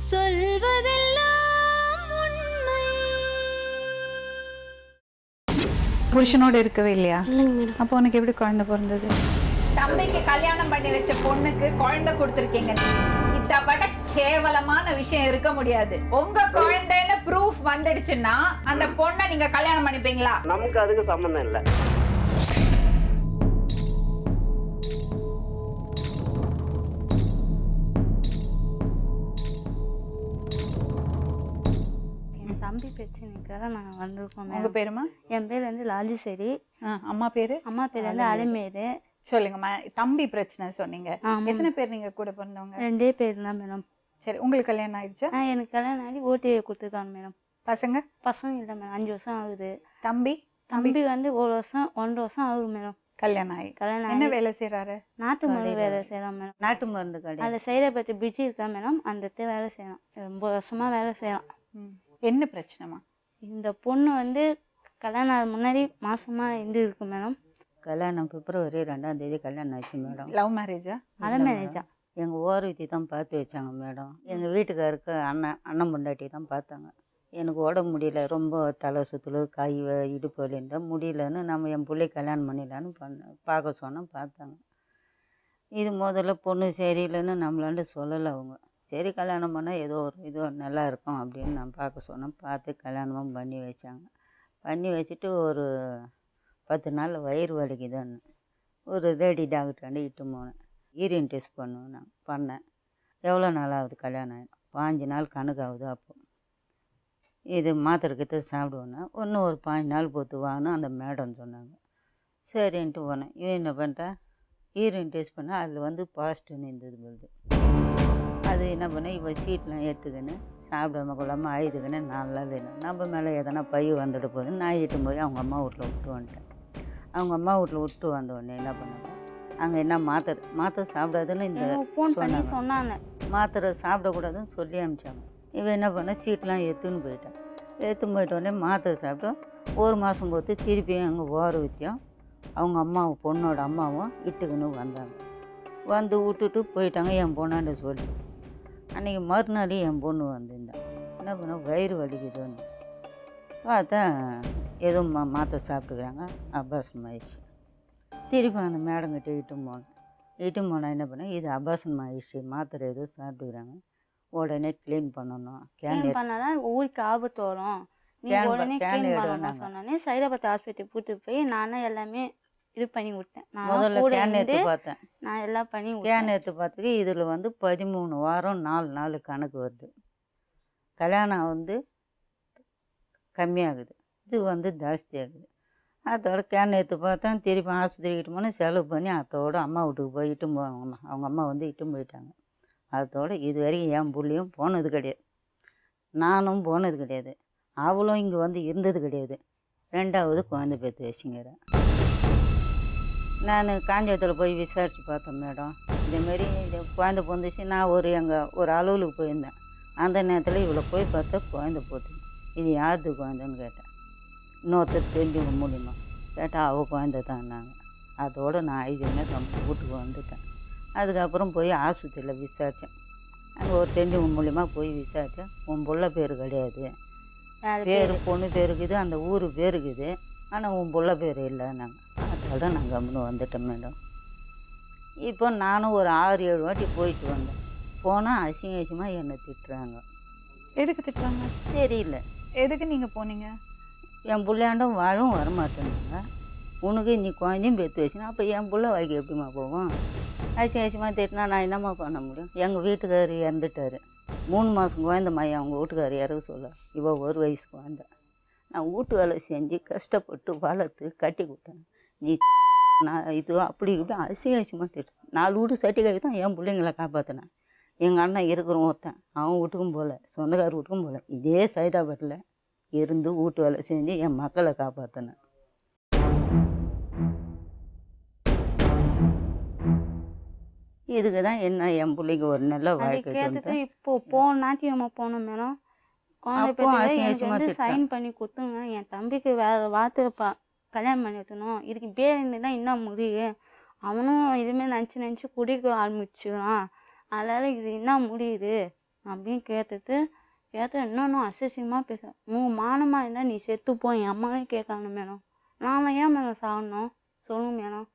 சொல்வதெல்லாம் உண்மை. புருஷனோட இருக்கவே இல்லையா? இல்லைங்க மேடம். அப்போ உனக்கு எப்படி குழந்தை பிறந்தது? தம்பிக்கு கல்யாணம் பண்ணி வச்ச பொண்ணுக்கு குழந்தை கொடுத்துருக்கீங்க. இதை விட கேவலமான விஷயம் இருக்க முடியாது. உங்க குழந்தைன்னு ப்ரூஃப் வந்துடுச்சுன்னா அந்த பொண்ணை நீங்க கல்யாணம் பண்ணிப்பீங்களா? நமக்கு அதுக்கு சம்பந்தம் இல்லை. என் தம்பி பிரச்சனைக்காக நாங்கள் வந்திருக்கோம். உங்க பேருமா? என் பேர் வந்து லாஜேஸ்வரி. அம்மா பேரு? அம்மா பேர் வந்து அலமேது. சொல்லுங்கம்மா. தம்பி பிரச்சனை சொன்னீங்க. ஆமா. எத்தனை பேர் நீங்க கூட பிறந்தவங்க? 2 பேர் தான் மேடம். சரி, உங்களுக்கு கல்யாணம் ஆயிடுச்சா? எனக்கு கல்யாணம் ஆகி ஓடிஏ கொடுத்துருக்காங்க மேடம். பசங்க? பசங்க இல்லை மேடம். 5 வருஷம் ஆகுது. தம்பி? தம்பி வந்து 1 வருஷம் ஆகுது மேடம். கல்யாணம் ஆகி கல்யாணம் என்ன ஆகி வேலை செய்யறாரு? நாட்டு மருந்து வேலை செய்யலாம் மேடம். நாட்டு மருந்து கடை. அதில் சைடை பற்றி பிஜி இருக்கா மேடம். அந்த இடத்துல வேலை செய்யலாம். ரொம்ப வருஷமாக வேலை செய்யலாம். என்ன பிரச்சனைமா? இந்த பொண்ணு வந்து கல்யாணம் முன்னாடி மாசமா இருக்கு மேடம். கல்யாணம் பிப்ரவரி 2ஆம் தேதி கல்யாணம் ஆச்சு மேடம். லவ் மேரேஜா? அலமேனேஜா? எங்கள் ஓரவத்தி தான் பார்த்து வச்சாங்க மேடம். எங்கள் வீட்டுக்காருக்கு அண்ணன் பொண்டாட்டி தான் பார்த்தாங்க. எனக்கு உடம்பு முடியல, ரொம்ப தலை சுற்றல், கை இடுப்பு வலி இருந்தால் முடியலன்னு நம்ம என் பிள்ளை கல்யாணம் பண்ணிடலான்னு பார்க்க சொன்னோம். பார்த்தாங்க. இது முதல்ல பொண்ணு சரியில்லைன்னு நம்மளாண்டு சொல்லலை அவங்க. சரி கல்யாணம் பண்ணால் ஏதோ நல்லா இருக்கும் அப்படின்னு நான் பார்க்க சொன்னோம். பார்த்து கல்யாணமும் பண்ணி வச்சாங்க. பண்ணி வச்சுட்டு ஒரு 10 நாள் வயிறு வலிக்குதுன்னு ஒரு லேடி டாக்டராண்டு இட்டு போனேன். யூரின் டெஸ்ட் பண்ணுவேன். நான் பண்ணேன். எவ்வளோ நாள் ஆகுது கல்யாணம் ஆகிடும்? 5 நாள் கணக்காகுது. அப்போ இது மாத்திரைக்கிட்ட சாப்பிடுவேன்னா இன்னும் ஒரு 5 நாள் பொறுத்து வான்னு அந்த மேடம் சொன்னாங்க. சரின்ட்டு போனேன். இவன் என்ன பண்ணிட்டேன், யூரின் டெஸ்ட் பண்ணால் அதில் வந்து பாசிட்டிவ்னு இருந்தது போகுது. அது என்ன பண்ணேன், இவன் சீட்லாம் ஏற்றுக்கின்னு சாப்பிடாம கொள்ளாமல் ஆயுதுக்குன்னு 4 நாள் இருந்தேன். நம்ம மேலே எதனா பை வந்துட்டு போகுதுன்னு நான் இட்டு போய் அவங்க அம்மா வீட்டில் விட்டு வந்துட்டேன். அவங்க அம்மா வீட்டில் விட்டு வந்த உடனே என்ன பண்ணாங்க, அங்கே என்ன மாத்திரை சாப்பிடாதுன்னு இந்த ஃபோன் பண்ணி சொன்னாங்க. மாத்திரை சாப்பிடக்கூடாதுன்னு சொல்லி அனுப்பிச்சாங்க. இவன் என்ன பண்ண சீட்லாம் எடுத்துன்னு போயிட்டேன். எடுத்துன்னு போயிட்ட உடனே மாத்திரை சாப்பிட்டோம். 1 மாதம் பொறுத்து திருப்பியும் அங்கே ஓரவத்தியும் அவங்க அம்மாவும் பொண்ணோட அம்மாவும் இட்டுக்குன்னு வந்தாங்க. வந்து விட்டுட்டு போயிட்டாங்க என் பொண்ணாண்ட சொல்லி. அன்றைக்கி மறுநாள் என் பொண்ணு வந்திருந்தேன். என்ன பண்ண வயிறு வலிக்குதுன்னு பார்த்தா ஏதோ மாத்திரை சாப்பிட்டுக்கிறாங்க. அபாசனம் ஆயிடுச்சு. திருப்பி அந்த மேடங்கிட்ட இட்டும் போனால் என்ன பண்ணேன், இது அபாசனம் ஆயிடுச்சு, மாத்திரை ஏதோ சாப்பிட்டுக்கிறாங்க, உடனே க்ளீன் பண்ணணும். க்ளீன் பண்ணாதான் ஊருக்கு ஆபத்து வரும். நீங்கள் உடனே க்ளீன் பண்ணணும் சொன்னோன்னே சைதாபாத் ஆஸ்பத்திரி கூப்பிட்டு போய் நானே எல்லாமே இது பண்ணி விட்டேன். முதல்ல கேன் எடுத்து பார்த்தேன். நான் எல்லாம் பண்ணி கேன் எடுத்து பார்த்ததுக்கு இதில் வந்து 13 வாரம் 4 நாள் கணக்கு வருது. கல்யாணம் வந்து கம்மியாகுது, இது வந்து ஜாஸ்தி ஆகுது. அதோட கேன் எடுத்து பார்த்தேன். திருப்பி ஆஸ்பத்திரிக்கிட்டு போனால் செலவு பண்ணி அதோட அம்மா வீட்டுக்கு போய் இட்டும் போவாங்க. அவங்க அம்மா வந்து இட்டும் போயிட்டாங்க. அதோட இது வரைக்கும் என் பிள்ளையும் போனது கிடையாது, நானும் போனது கிடையாது, அவளும் இங்கே வந்து இருந்தது கிடையாது. 2வது குழந்தை பேத்து வச்சுங்கிறேன். நான் காஞ்சிபுரத்தில் போய் விசாரித்து பார்த்தேன் மேடம். இதேமாரி இது குழந்தை பிறந்துச்சு. நான் ஒரு அலுவலுக்கு போயிருந்தேன். அந்த நேரத்தில் இவ்வளோ போய் பார்த்தா குழந்தை போட்டு. இது யாருது குழந்தைன்னு கேட்டேன். இன்னொருத்தர் தெரிஞ்சவங்க மூலிமா கேட்டால் அவள் குழந்தை தான் நாங்கள். அதோடு நான் 5 நேரம் வீட்டுக்கு வந்துட்டேன். அதுக்கப்புறம் போய் ஆஸ்பத்திரியில் விசாரித்தேன். அங்கே ஒரு தெரிஞ்சவங்க மூலிமா போய் விசாரித்தேன். உன் புள்ள பேர் கிடையாது, பேர் பொண்ணு பேருக்குது, அந்த ஊர் பேருக்குது, ஆனால் உன் புள்ள பேர் இல்லை நாங்கள். அதோட நான் கம்முன்னு வந்துட்டேன் மேடம். இப்போ நானும் ஒரு 6-7 வாட்டி போயிட்டு வந்தேன். போனால் அசிங்கமாக என்னை திட்டுறாங்க. எதுக்கு திட்டுறாங்க தெரியல. எதுக்கு நீங்க போனீங்க? என் பிள்ளையாண்டும் வாழும் வரமாட்டேன்னாங்க. உனக்கு நீ குழந்தையும் பெற்று வச்சுனா அப்போ என் பிள்ளை வாழ்க்கை எப்படிமா போவோம்? அசிங்கமாக திட்டினா நான் என்னம்மா பண்ண முடியும்? எங்கள் வீட்டுக்காரர் இறந்துட்டார். 3 மாதம் குழந்தைம்மா அவங்க வீட்டுக்காரர் இறக்க சொல்ல. இவள் 1 வயசு குழந்தை. நான் வீட்டு வேலை செஞ்சு கஷ்டப்பட்டு வளர்த்து கட்டி கொடுத்தேன். நீ நான் இது அப்படி இப்படி அசிங்கமாக திட்டு 4 வீட்டு சட்டி கவி தான் என் பிள்ளைங்களை காப்பாற்றினேன். எங்கள் அண்ணன் இருக்கிறவன் ஒருத்தன், அவன் வீட்டுக்கும் போகல, சொந்தக்கார வீட்டுக்கும் போகல, இதே சைதாபாத்தில் இருந்து வீட்டு வேலை செஞ்சு என் மக்களை காப்பாற்றினேன். இதுக்கு தான் என்ன என் பிள்ளைக்கு ஒரு நல்ல வாழ்க்கை. இப்போ ஞாயிற்றுக்கிழமை போனோம் மேடம். குழந்தை சைன் பண்ணி கொடுத்துங்க. என் தம்பிக்கு வேறு வார்த்தை கல்யாணம் பண்ணி வைக்கணும். இதுக்கு பேர் தான் என்ன முடியும்? அவனும் இதுமாரி நினச்சி குடிக்க ஆரம்பிச்சுக்கிறான். அதனால் இது என்ன முடியுது அப்படின்னு கேட்டு இன்னொன்னும் அசிங்கமாக பேசுகிறேன். மானமாக இருந்தால் நீ செத்துப்போ, என் அம்மாவே கேட்காங்க மேடம். நான் ஏன் மேடம் சாகணும் சொல்லுங்க மேடம்.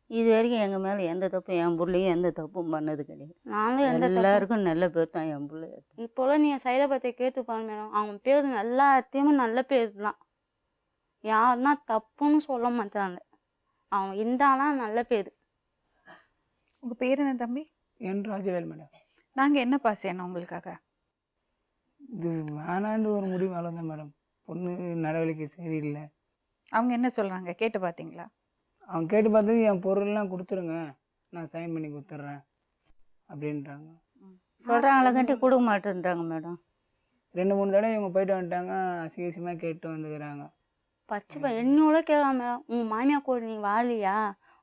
இது வரைக்கும் எங்கள் மேலே எந்த தப்பும் என் பிள்ளையும் எந்த தப்பும் பண்ணது கிடையாது. நானும் எந்த எல்லாருக்கும் நல்ல பேர் தான் என் பிள்ளை. இப்போலாம் நீங்கள் சைடை பற்றி கேட்டுப்பாங்க மேடம். அவங்க பேர் எல்லாத்தையுமே நல்ல பேர் தான். யாருன்னா தப்புன்னு சொல்ல மாட்டாங்க. அவங்க இருந்தாலும் நல்ல பேர். உங்கள் பேர் என்ன தம்பி? என் ராஜவேல் மேடம். நாங்கள் என்னப்பா செய்யணும் உங்களுக்காக? இது வேணாண்டு ஒரு முடிவு தான் மேடம். பொண்ணு நடவடிக்கை சரியில்லை. அவங்க என்ன சொல்கிறாங்க கேட்டு பார்த்தீங்களா? அவங்க கேட்டு பார்த்தது என் பொருள்லாம் கொடுத்துருங்க, நான் சைன் பண்ணி கொடுத்துட்றேன் அப்படின்றாங்க. சொல்கிறாங்களே கட்டி கொடுக்க மாட்டேன்றாங்க மேடம். 2-3 தடவை இவங்க போயிட்டு வந்துட்டாங்க, அசிங்கமாக கேட்டு வந்துக்கிறாங்க. பச்சை என்னோட கேட்கலாம் மேடம். உங்கள் மாமியார் கூட நீ வாழியா?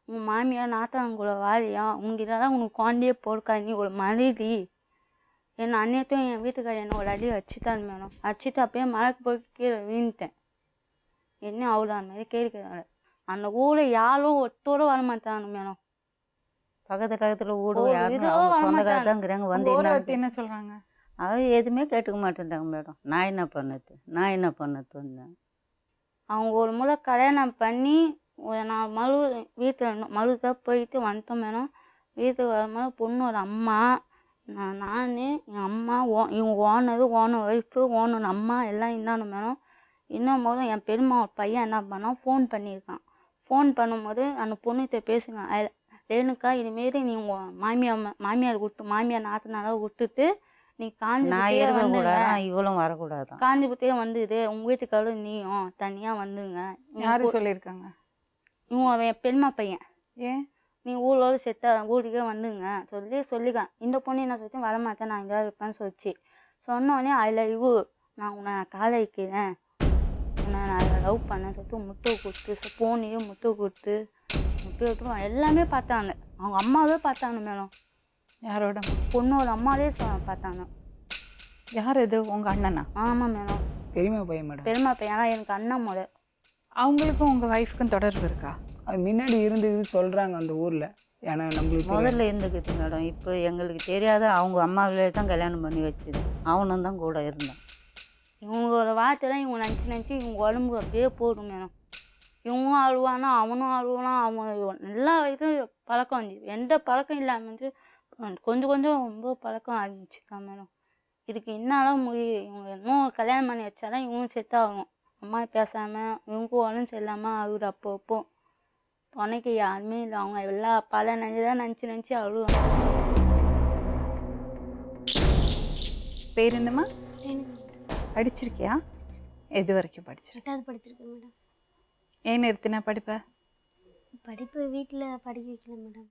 உங்கள் மாமியார் நாத்தாங்க வாழியா? உங்ககிட்ட தான் உனக்கு குழந்தையே போடுக்கா, நீ ஒரு மனிதி. என் அன்னையத்தையும் என் வீட்டுக்காரர் என்ன ஒரு அடி அடிச்சுட்டான் மேடம். அடிச்சுட்டு அப்பயே மழைக்கு போய் கீழே வீழ்ந்துட்டேன். என்ன அவ்வளோ அந்த மாதிரி கேட்குறாங்க. அந்த ஊரில் யாரும் ஒத்தோடு வரமாட்டாங்க மேடம். பக்கத்தில் வீடு ஒரு யாரும் இதுவோ அவங்க வரமாட்டாங்க. சொந்தக்காரதாங்கிறாங்க. வந்து ஒரு என்ன ஒருத்தி என்ன சொல்கிறாங்க? அது எதுவுமே கேட்டுக்க மாட்டேன்றாங்க மேடம். நான் என்ன பண்ணது வந்தேன். அவங்க ஒரு முறை கல்யாணம் பண்ணி நான் மழுதான் போயிட்டு வந்துட்டோம் மேடம். வீட்டுக்கு வரும்போது பொண்ணோட அம்மா நான் என் அம்மா இவங்க ஓனர் ஒய்ஃபு ஓனர் அம்மா எல்லாம் இருந்தானு மேடம். இன்னும் போதும் என் பெருமா ஒரு பையன் என்ன பண்ணான், ஃபோன் பண்ணியிருக்கான். ஃபோன் பண்ணும்போது அந்த பொண்ணுகிட்ட பேசுங்க, ரேணுக்கா இதுமாரி நீ உங்கள் மாமியார் நாத்தனால விட்டுட்டு நீ இவளும் வரக்கூடாது, காஞ்சிபுரத்தையே வந்துது, உங்கள் வீட்டுக்காரரும் நீயும் தனியாக வந்துங்க. யாரு சொல்லியிருக்காங்க? இவன் என் பெருமா பையன். ஏன் நீ ஊரோடு ஊருக்கே வந்துங்க சொல்லிக்கான். இந்த பொண்ணு என்ன சொல்லிச்சு, வரமாட்டேன் நான் எங்கேயாவது இருப்பேன்னு சொல்லிச்சு. சொன்னோடனே ஐ நான் உன்னை காதலிக்கிறேன், உன்னை நான் லவ் பண்ணேன்னு சொல்லிட்டு முட்டை கொடுத்து போனையும் முட்டை கொடுத்து எல்லாமே பார்த்தாங்க. அவங்க அம்மாவே பார்த்தாங்க மேடம். யாரோட? பொண்ணோட அம்மாவே பார்த்தாங்க. யார் இது? உங்கள் அண்ணனா? ஆமாம் மேடம். பெரியமா பையன் மேடம். பெருமா பையன் எனக்கு அண்ணன் முறை. அவங்களுக்கும் உங்கள் ஒய்ஃப்க்கும் தொடர்பு இருக்கா? அது முன்னாடி இருந்தது சொல்கிறாங்க அந்த ஊரில். ஏன்னா நம்மளுக்கு முதல்ல இருந்துக்குது மேடம். இப்போ எங்களுக்கு தெரியாத அவங்க அம்மாவிலே தான் கல்யாணம் பண்ணி வச்சுது. அவனும் தான் கூட இருந்தான். இவங்களோட வார்த்தைலாம் இவங்க நினச்சி இவங்க உடம்பு அப்படியே போடும் மேடம். இவங்களும் அழுவானா அவனும் அழுவானா. அவங்க எல்லா இது பழக்கம் வந்துச்சு. எந்த பழக்கம் இல்லாமல் வந்து கொஞ்சம் ரொம்ப பழக்கம் ஆரம்பிச்சுதான் மேடம். இதுக்கு என்னாலும் முடியும். இவங்க இன்னும் கல்யாணம் பண்ணி வச்சாதான் இவங்களும் செட் ஆகும். அம்மா பேசாமல் இவங்க உடம்பு சரியில்லாமல் அழுகுது. அப்போ துணைக்கு யாருமே இல்லை. அவங்க எல்லா பல நினச்சி அழுவாங்க. பேர் என்னம்மா? படிச்சிருக்கியா? எது வரைக்கும் படிச்சிருக்க? 8வது படிச்சிருக்கேன் மேடம். ஏன் நிறுத்தின படிப்பை? படிப்பு வீட்டில் படிக்க வைக்கல மேடம்.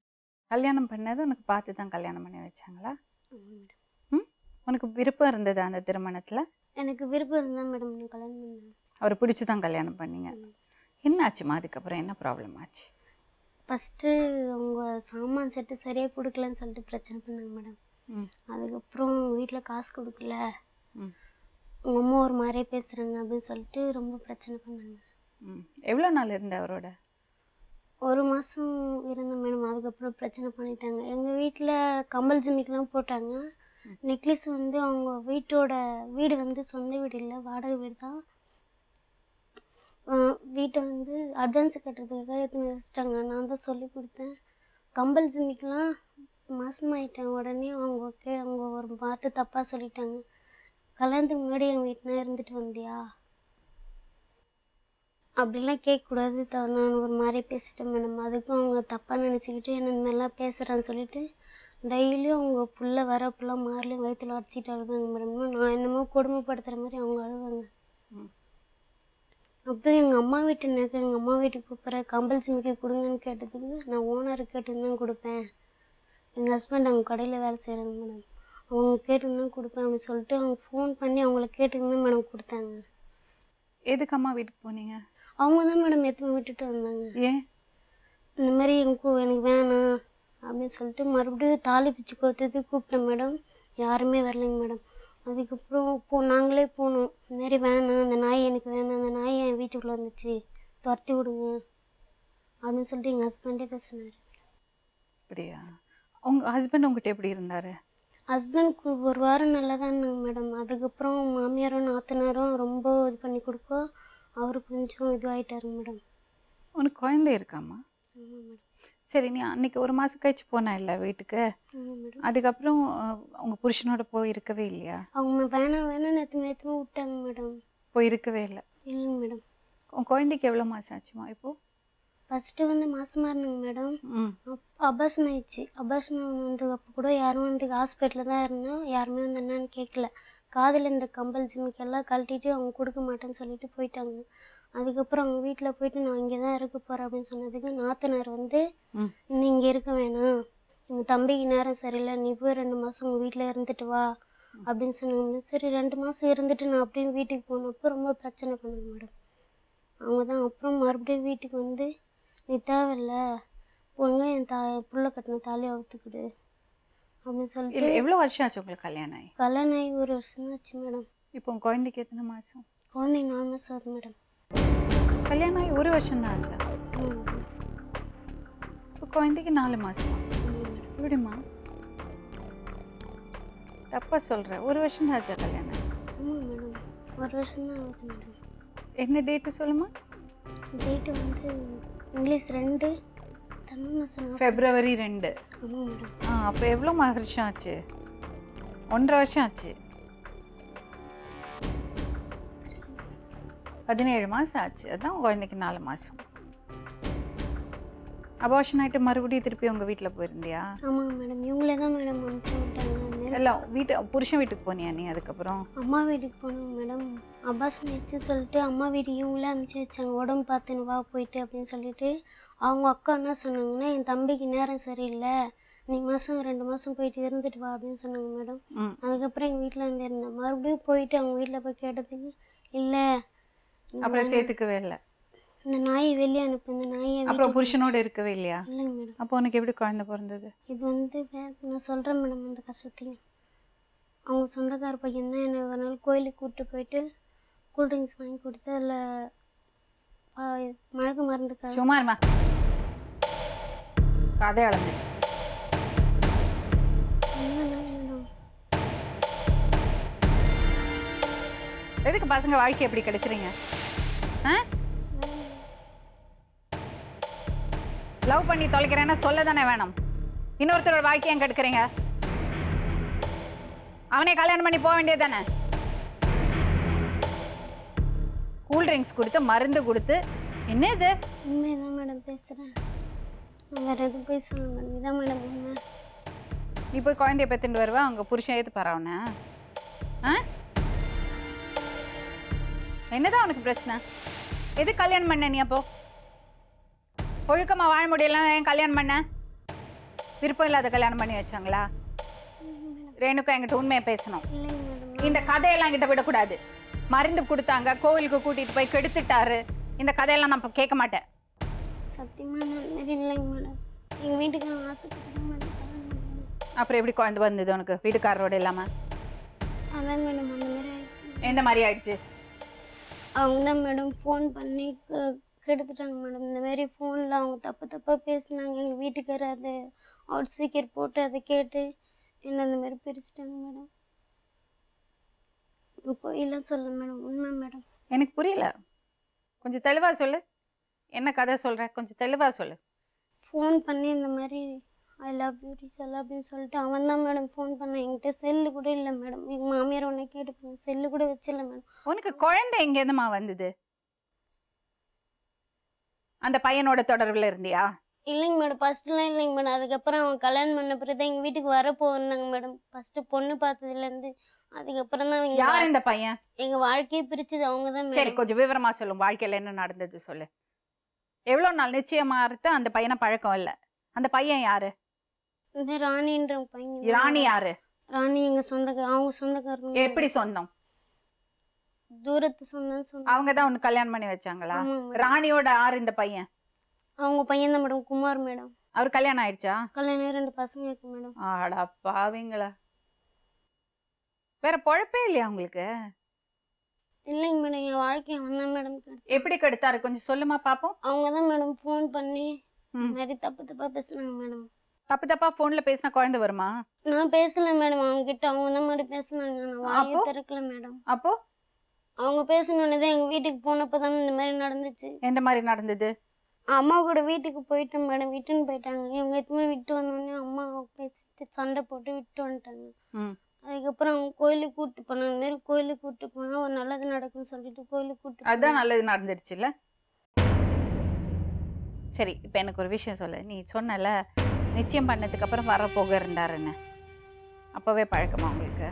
கல்யாணம் பண்ணது உனக்கு பார்த்து தான் கல்யாணம் பண்ணி வச்சாங்களா? ஆமாம் மேடம். உனக்கு விருப்பம் இருந்தது அந்த திருமணத்தில்? எனக்கு விருப்பம் இருந்தால் மேடம் நான் கல்யாணம் பண்ணேன். அவரை பிடிச்சி தான் கல்யாணம் பண்ணீங்க. என்ன ஆச்சுமா அதுக்கப்புறம்? என்ன ப்ராப்ளம் ஆச்சு? ஃபஸ்ட்டு அவங்க சாமான் செட்டு சரியாக கொடுக்கலன்னு சொல்லிட்டு பிரச்சனை பண்ணாங்க மேடம். அதுக்கப்புறம் வீட்டில் காசு கொடுக்கல, உங்கள் அம்மா ஒரு மாதிரியே பேசுகிறாங்க அப்படின்னு சொல்லிட்டு ரொம்ப பிரச்சனை பண்ணாங்க. எவ்வளோ நாள் இருந்த அவரோட? 1 மாதம் இருந்தேன் மேடம். அதுக்கப்புறம் பிரச்சனை பண்ணிட்டாங்க. எங்கள் வீட்டில் கம்பல் ஜிமிக்கெலாம் போட்டாங்க. நெக்லஸ் வந்து அவங்க வீடு வந்து சொந்த வீடு இல்லை, வாடகை வீடு தான். வீட்டை வந்து அட்வான்ஸ் கட்டுறதுக்காக எடுத்து வச்சுட்டாங்க. நான் தான் சொல்லி கொடுத்தேன். கம்பல் ஜிமிக்கெலாம் மாசமாயிட்டேன். உடனே அவங்க ஒரு வார்த்தை தப்பாக சொல்லிட்டாங்க. கல்யாணத்துக்கு முன்னாடி எங்கள் வீட்டில் இருந்துட்டு வந்தியா அப்படிலாம் கேட்கக்கூடாது. நான் ஒரு மாதிரி பேசிட்டேன் மேடம். அதுக்கும் அவங்க தப்பாக நினச்சிக்கிட்டு என்ன இந்த மாதிரிலாம் பேசுகிறான்னு சொல்லிட்டு டெய்லியும் அவங்க புள்ள வர புள்ள மாறலையும் வயிற்றுல அடிச்சிட்டு அழுதாங்க மேடம். நான் என்னமோ கொடுமைப்படுத்துகிற மாதிரி அவங்க அழுவாங்க. அப்புறம் எங்கள் அம்மா வீட்டுக்கு போகிற கம்பல் ஜிமிக்கி கொடுங்கன்னு கேட்டதுக்கு நான் ஓனர் கேட்டுன்னு கொடுப்பேன். எங்கள் ஹஸ்பண்ட் அவங்க கடையில் வேலை செய்கிறாங்க மேடம். அவங்க கேட்டுன்னு தான் கொடுப்பேன் அப்படின்னு சொல்லிட்டு அவங்க ஃபோன் பண்ணி அவங்கள கேட்டுன்னு மேடம் கொடுத்தாங்க. எதுக்கு அம்மா வீட்டுக்கு போனீங்க? அவங்க தான் மேடம் எடுத்து விட்டுட்டு வந்தாங்க. ஏன்? இந்த மாதிரி எனக்கு வேணாம் அப்படின்னு சொல்லிட்டு மறுபடியும் தாலி பிச்சு கோத்துட்டு கூப்பிட்டேன் மேடம். யாருமே வரலைங்க மேடம். அதுக்கப்புறம் நாங்களே போனோம். இந்த மாதிரி வேணாம், அந்த நாய் எனக்கு வேணாம், அந்த நாய் என் வீட்டுக்குள்ளே வந்துச்சு, துரத்தி விடுங்க அப்படின்னு சொல்லிட்டு எங்கள் ஹஸ்பண்டே பேசினார். அப்படியா? உங்கள் ஹஸ்பண்ட் உங்ககிட்ட எப்படி இருந்தார்? ஹஸ்பண்ட்க்கு ஒரு வாரம் நல்லா தான் இருந்தாங்க மேடம். அதுக்கப்புறம் மாமியாரும் நாத்தனாரும் ரொம்ப இது பண்ணி கொடுக்க அவர் கொஞ்சம் இதுவாகிட்டாருங்க மேடம். உனக்கு குழந்தை இருக்காம்மா? ஆமாம் மேடம். சரி, நீ அன்னைக்கு ஒரு மாதம் கழிச்சு போனா இல்லை வீட்டுக்கு, ஆமாம் மேடம். அதுக்கப்புறம் உங்கள் புருஷனோட போய் இருக்கவே இல்லையா? அவங்க வேணாம் நேற்று விட்டாங்க மேடம். போய் இருக்கவே இல்லை. இல்லைங்க மேடம். உன் குழந்தைக்கு எவ்வளோ மாதம் ஆச்சுமா இப்போது? ஃபஸ்ட்டு வந்து மாசமாக இருந்தாங்க மேடம். ம். அபார்ஷன் ஆயிடுச்சு. அபார்ஷன் வந்து அப்போ கூட யாரும் வந்து ஹாஸ்பிட்டலில் தான் இருந்தோம். யாருமே வந்து என்னன்னு கேட்கல. காதில் இந்த கம்பல் ஜிமிக்கெல்லாம் கழட்டிட்டு அவங்க கொடுக்க மாட்டேன்னு சொல்லிட்டு போயிட்டாங்க. அதுக்கப்புறம் அவங்க வீட்டில் போயிட்டு நான் இங்கே தான் இருக்க போகிறேன் அப்படின்னு சொன்னதுக்கு நாத்தனார் வந்து நீ இங்கே இருக்க வேணாம், எங்கள் தம்பிக்கு நேரம் சரியில்லை, நீ போய் 2 மாதம் உங்கள் வீட்டில் இருந்துட்டு வா அப்படின்னு சொன்னாங்க. சரி 2 மாதம் இருந்துட்டு நான் அப்படியே வீட்டுக்கு போனப்போ ரொம்ப பிரச்சனை பண்ணாங்க மேடம். அவங்க தான் அப்புறம் மறுபடியும் வீட்டுக்கு வந்து நீ தேவையில்ல, ஒழுங்கா என் புள்ள கட்டின தாலியை அவுத்துக்கிடு அப்படின்னு சொல்லிட்டு. இல்லை, எவ்வளோ வருஷம் ஆச்சு உங்களுக்கு கல்யாணம் ஆகி? கல்யாணம் ஆகி 1 வருஷம் தான் ஆச்சு மேடம். இப்போ உன் குழந்தைக்கு எத்தனை மாதம்? குழந்தைக்கு 4 மாதம் ஆகுது மேடம். கல்யாணம் ஆகி 1 வருஷம் தான் ஆச்சா? ஆமாம் மேடம். இப்போ குழந்தைக்கு 4 மாதமா? ஆமாம் மேடம். எப்படிம்மா தப்பாக சொல்கிற? 1 வருஷம் தான் ஆச்சா கல்யாணம்? ஆமாம் மேடம், 1 வருஷம் தான் ஆகுது மேடம். என்ன டேட்டு சொல்லுமா? டேட்டு வந்து இங்கிலீஷ் 2, தமிழ் மாதம் 4. February 2. ஆமாம் மேடம். அப்போ எவ்வளோ வருஷம் ஆச்சு? 1.5 வருஷம் ஆச்சு. 17 மாதம் ஆச்சு. அதான் உன் குழந்தைக்கு 4 மாதம். அபார்ஷன் ஆகிட்டு மறுபடியும் திருப்பி உங்கள் வீட்டில் போயிருந்தியா? ஆமாங்க மேடம். இவங்களே தான் மேடம் அனுப்பிச்சி விட்டாங்க. அதுமாரி எல்லாம் புருஷன் வீட்டுக்கு போனியா நீ அதுக்கப்புறம்? அம்மா வீட்டுக்கு போனாங்க மேடம். அபார்ஷன் ஆயிடுச்சுன்னு சொல்லிட்டு அம்மா வீட்டுக்கு இவங்களே அனுப்பிச்சி வச்சாங்க. உடம்பு பார்த்துன்னு வா போயிட்டு அப்படின்னு சொல்லிட்டு. அவங்க அக்கா என்ன சொன்னாங்கன்னா, என் தம்பிக்கு நேரம் சரியில்லை, நீ மாதம் 2 மாதம் போயிட்டு இருந்துட்டு வா அப்படின்னு சொன்னாங்க மேடம். அதுக்கப்புறம் எங்கள் வீட்டில் வந்து இருந்தேன். மறுபடியும் போயிட்டு அவங்க வீட்டில் போய் கேட்டதுக்கு இல்லை, அப்புறம் சேர்த்துக்கவே இல்லை. இந்த நாயை வெளியே அனுப்பு, இந்த நாயை அப்புறம் புருஷனோடு இருக்கவே இல்லையா? இல்லைங்க மேடம். அப்போ உனக்கு எப்படி குழந்தை பிறந்தது? இது வந்து நான் சொல்கிறேன் மேடம் அந்த கஷ்டத்தையும். அவங்க சொந்தக்கார பையன் தான் என்னை ஒரு நாள் கோயிலுக்கு கூப்பிட்டு போயிட்டு கூல்ட்ரிங்க்ஸ் வாங்கி கொடுத்து அதில் மயக்க மருந்து சும்மா இருமா, கதை அளந்து மேடம். எதுக்கு பசங்க வாழ்க்கை எப்படி கெடுக்குறீங்க? லவ் பண்ணி தொலைக்கிறேன்னா சொல்ல தானே வேணும். இன்னொருத்தரோட வாழ்க்கையை ஏன் கெடுக்குறீங்க? அவனே கல்யாணம் பண்ணி போக வேண்டியது தானே? கூல்ட்ரிங்க்ஸ் கொடுத்து மருந்து கொடுத்து என்ன இது? உண்மைதான் மேடம் பேசுகிறேன். நான் வேறு எதுவும் போய் சொல்ல மேடம். இதான் மேடம் உண்மை. நீ போய் குழந்தைய பெற்றுட்டு வருவா, அவங்க புருஷன் ஏற்று பரவன? என்னதான் உனக்கு பிரச்சனை? எது கல்யாணம் பண்ண நீ? அப்போ ஒழுக்கமாக வாழ முடியலாம் ஏன் கல்யாணம் பண்ண? விருப்பம் இல்லாத கல்யாணம் பண்ணி வச்சாங்களா? ரேணுக்கா என்கிட்ட உண்மையை பேசணும். இல்லைங்க மேடம். இந்த கதையெல்லாம் என்கிட்ட விடக்கூடாது. மருந்து கொடுத்தாங்க, கோவிலுக்கு கூட்டிகிட்டு போய் கெடுத்துட்டாரு, இந்த கதையெல்லாம் நான் இப்போ கேட்க மாட்டேன். சத்தியமாக நான் மாரி இல்லைங்க மேடம். எங்கள் வீட்டுக்கு நான் ஆசைப்பட்டு தான் மேடம் கல்யாணம் பண்ணேன். அப்புறம் எப்படி குழந்தை வந்தது உனக்கு வீட்டுக்காரரோட இல்லாமல்? அதான் மேடம் அந்த மாதிரி ஆயிடுச்சு. எந்த மாதிரி ஆயிடுச்சு? அவங்க தான் மேடம் ஃபோன் பண்ணி கெடுத்துட்டாங்க மேடம். இந்த மாதிரி ஃபோனில் அவங்க தப்பாக பேசினாங்க. எங்கள் வீட்டுக்காரர் அதை அவுட் ஸ்பீக்கர் போட்டு அதை கேட்டு என்ன அந்த மாதிரி பிரிச்சுட்டாங்க மேடம். பொய்யெல்லாம் சொல்ல மேடம், உண்மை மேடம். எனக்கு புரியல, கொஞ்சம் தெளிவாக சொல்லு. என்ன கதை சொல்கிற? கொஞ்சம் தெளிவாக சொல்லு. ஃபோன் பண்ணி இந்த மாதிரி ஐ லவ் யூ டீச்சர் அப்படின்னு சொல்லிட்டு அவன் தான் மேடம் ஃபோன் பண்ணேன். என்கிட்ட செல்லு கூட இல்லை மேடம். எங்கள் மாமியார் ஒன்று கேட்டுப்பாங்க, செல்லு கூட வச்சிடல மேடம். உனக்கு குழந்தை எங்கேருந்துமா வந்தது? அந்த பையனோட தொடர்பில் இருந்தியா? இல்லைங்க மேடம், ஃபஸ்ட்டுலாம் இல்லைங்க மேடம். அதுக்கப்புறம் அவன் கல்யாணம் பண்ண பிறகு தான் எங்கள் வீட்டுக்கு வரப்போனாங்க மேடம். ஃபஸ்ட்டு பொண்ணு பார்த்ததுலேருந்து அதுக்கப்புறம் தான் யார் இந்த பையன்? எங்கள் வாழ்க்கையை பிரிச்சது அவங்க தான் சரி, மேடம். கொஞ்சம் விவரமா சொல்லும். வாழ்க்கையில் என்ன நடந்தது சொல்லு. எவ்வளோ நாள் நிச்சயமா இருக்க அந்த பையனை பழக்கம் இல்லை? அந்த பையன் யாரு? இந்த ராணின்ற பையன். ராணி யாரு? ராணி எங்கள் சொந்தக்கார, அவங்க சொந்தக்காரங்க. எப்படி சொந்தம்? தூரத்து சொந்தம் சொந்தம். அவங்க தான் உனக்கு கல்யாணம் பண்ணி வச்சாங்களா? ஆமாங்க மேடம். ராணியோட யாரு இந்த பையன்? அவங்க பையன் தான் மேடம், குமார் மேடம். அவர் கல்யாணம் ஆயிடுச்சா? கல்யாணம் 2 பசங்க இருக்கு மேடம். ஆடா பாவீங்களா, வேற பொழப்பே இல்லையா உங்களுக்கு? இல்லைங்க மேடம், என் வாழ்க்கையை அவன் தான் மேடம் கெடுத்து. எப்படி கெடுத்தாரு கொஞ்சம் சொல்லுமா பாப்போம். அவங்க தான் மேடம் ஃபோன் பண்ணி இந்த மாதிரி தப்பாக பேசுனாங்க மேடம். தப்பா ஃபோன்ல பேசினா குழந்தை வருமா? நான் பேசல மேடம் அவங்க கிட்ட. அவங்க தான் மேடம் பேசுனாங்க. நான் வாயே அப்போ? திறக்கல மேடம். அப்போ அவங்க பேசணுன்னே தான் எங்கள் வீட்டுக்கு போனப்போ தான் இந்த மாதிரி நடந்துச்சு. எந்த மாதிரி நடந்தது? அம்மா கூட வீட்டுக்கு போயிட்டேன் மேடம். விட்டுன்னு போயிட்டாங்க. இவங்க எதுவுமே விட்டு வந்தோடனே அம்மா பேசிட்டு சண்டை போட்டு விட்டு வந்துட்டாங்க. ம். அதுக்கப்புறம் அவங்க கோயிலுக்கு கூப்பிட்டு போனாங்க. இந்த மாதிரி கோயிலுக்கு கூப்பிட்டு போனால் ஒரு நல்லது நடக்கும்னு சொல்லிட்டு கோயிலுக்கு கூப்பிட்டு அதுதான் நல்லது நடந்துடுச்சுல்ல. சரி, இப்போ எனக்கு ஒரு விஷயம் சொல்லு. நீ சொன்னல நிச்சயம் பண்ணதுக்கு அப்புறம் வரப்போக இருந்தாருன்னு, அப்பவே பழக்கமா உங்களுக்கு?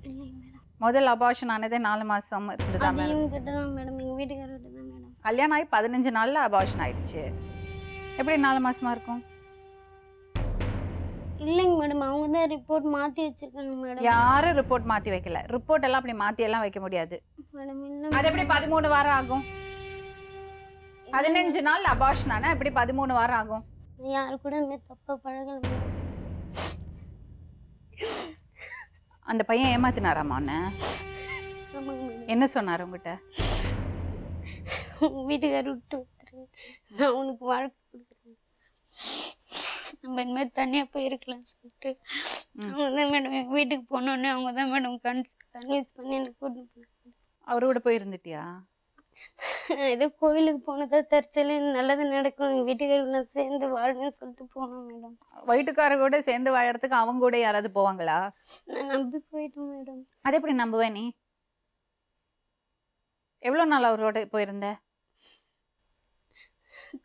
இல்லைங்க மேடம். முதல் அபார்ஷன் ஆனதே 4 மாசம் இருந்ததா அது மேடம்? இவங்க கிட்ட தான் மேடம். எங்கள் வீட்டுக்காரர்கிட்ட தான் மேடம். கல்யாணம் ஆகி 15 நாள்ல அபார்ஷன் ஆயிடுச்சு. எப்படி 4 மாசமா இருக்கும்? இல்லைங்க மேடம். அவங்க தான் ரிப்போர்ட் மாற்றி வச்சிருக்காங்க மேடம். யாரும் ரிப்போர்ட் மாத்தி வைக்கல. ரிப்போர்ட் எல்லாம் அப்படி மாத்தி எல்லாம் வைக்க முடியாது. மேடம் இல்லை அது எப்படி 13 வாரம் ஆகும்? 15 நாள் அபார்ஷன் ஆனா எப்படி 13 வாரம் ஆகும்? நான் யாரு கூட இந்த மாதிரி தப்பாக பழகல மேடம். அந்த பையன் ஏமாத்தினாராமா உன்னை? ஆமாங்க மேடம். என்ன சொன்னார் உங்ககிட்ட? உங்கள் வீட்டுக்காரர் விட்டு வந்துடுறேன், நான் உனக்கு வாழ்க்கை கொடுக்குறேன், நம்ம இந்த மாதிரி தனியாக போயிருக்கலாம்னு சொல்லிட்டு அவங்க தான் மேடம் எங்கள் வீட்டுக்கு போனோடனே அவங்க தான் மேடம் கன்வின்ஸ் பண்ணி எனக்கு கூட்டிட்டு போனாங்க. அவரு கூட போய் இருந்துட்டியா? ஏதோ கோயிலுக்கு போனதா தற்செயல நல்லது நடக்கும், எங்கள் வீட்டுக்காரர் நான் சேர்ந்து வாழ்வேன்னு சொல்லிட்டு போனோம் மேடம். வீட்டுக்கார கூட சேர்ந்து வாழறதுக்கு அவங்க கூட யாராவது போவாங்களா? நான் நம்பி போயிட்டேன் மேடம். அது எப்படி நம்புவே நீ? எவ்வளோ நாள் அவரோட போயிருந்த?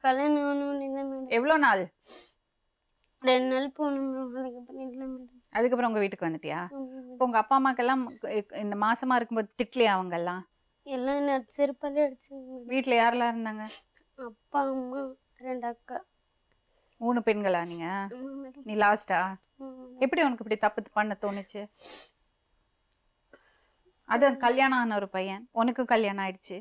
கல்யாணம் ஆனோன்னு தான் மேடம். எவ்வளோ நாள்? 2 நாள் போனோம் மேடம். அதுக்கப்புறம் இல்லை மேடம். அதுக்கப்புறம் உங்க வீட்டுக்கு வந்துட்டியா? ஆமாம் மேடம். இப்போ உங்க அப்பா அம்மாக்கெல்லாம் இந்த மாசமா இருக்கும்போது திட்டலையா அவங்க எல்லாம்? எல்லாம் என்ன செருப்பாலே அடிச்சுங்க மேடம். வீட்டுல யாரெல்லாம் இருந்தாங்க? அப்பா அம்மா 2 அக்கா. 3 பெண்களா நீங்க? ஆமாம் மேடம். நீ லாஸ்டா? ஆமாம் மேடம். எப்படி உனக்கு இப்படி தப்பு பண்ண தோணுச்சு? அது கல்யாணம் ஆன ஒரு பையன், உனக்கும் கல்யாணம் ஆயிடுச்சு.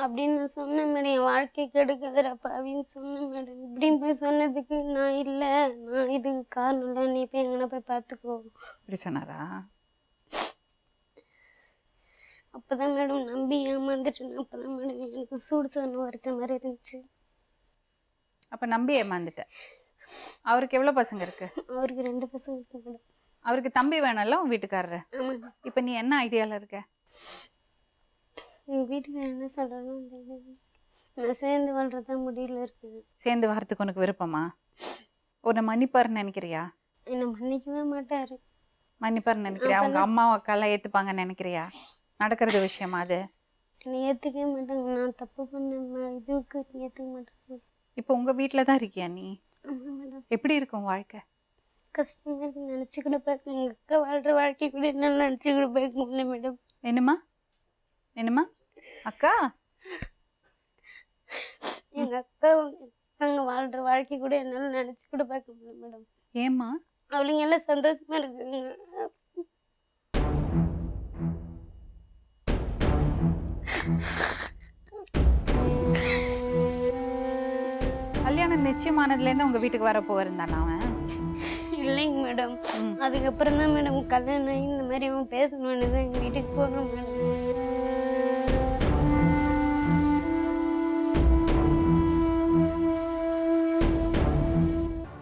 அப்படின்னு நான் சொன்னேன் மேடம். என் வாழ்க்கை கெடுக்காதரா அப்படின்னு சொன்னேன் மேடம். இப்படின்னு போய் சொன்னதுக்கு நான் இல்லை, நான் இதுக்கு காரணம் இல்லை, நீ போய் எங்கன்னா போய் பார்த்துக்கோ இப்படி சொன்னாரா? அப்போ தான் மேடம் நம்பி ஏமாந்துட்டேன். அப்போ தான் மேடம் எனக்கு சூடு சொன்ன வரைச்ச மாதிரி இருந்துச்சு. அப்ப நம்பி ஏமாந்துட்ட. அவருக்கு எவ்வளவு பசங்க இருக்கு? அவருக்கு 2 பசங்க இருக்கு மேடம். அவருக்கு தம்பி வேணாம்ல உன் வீட்டுக்காரரு? ஆமாம். இப்ப நீ என்ன ஐடியால இருக்க? எங்கள் வீட்டுக்கு என்ன சொல்கிறேன்னு நான் சேர்ந்து வாழ்றதா முடிவில் இருக்கேன். சேர்ந்து வரத்துக்கு உனக்கு விருப்பமா? உன்னை மன்னிப்பாருன்னு நினைக்கிறியா? என்னை மன்னிக்கவே மாட்டார். மன்னிப்பாருன்னு நினைக்கிறியா? அவங்க அம்மா அக்காலாம் ஏத்துப்பாங்கன்னு நினைக்கிறியா? நடக்கிறது விஷயமா அது? என்னை ஏற்றுக்கவே மாட்டாங்க. நான் தப்பு பண்ண இதுக்கு ஏற்றுக்க மாட்டாங்க. இப்போ உங்க வீட்டில தான் இருக்கியா நீ? ஆமாம் மேடம். எப்படி இருக்கும் வாழ்க்கை? கஷ்டமாக இருக்கு. நினச்சி கூட பார்க்க எங்கள் அக்கா வாழ்கிற வாழ்க்கை கூட என்னால் நினச்சி கூட பார்க்க முடியல மேடம். என்னம்மா? என்னம்மா? அக்கா? எங்கள் அக்கா அங்கே வாழ்கிற வாழ்க்கை கூட என்னால் நினச்சி கூட பார்க்க முடியல மேடம். ஏம்மா? அவளுங்க எல்லாம் சந்தோஷமாக இருக்குங்க. கல்யாணம் நிச்சயமானதுலேருந்து உங்க வீட்டுக்கு வர போயிருந்தானா அவன்? இல்லைங்க மேடம். ம். அதுக்கப்புறம் தான் மேடம் கல்யாணம் ஆகி இந்த மாதிரி அவன் பேசணுன்னு தான் எங்கள் வீட்டுக்கு போகணும் மேடம்.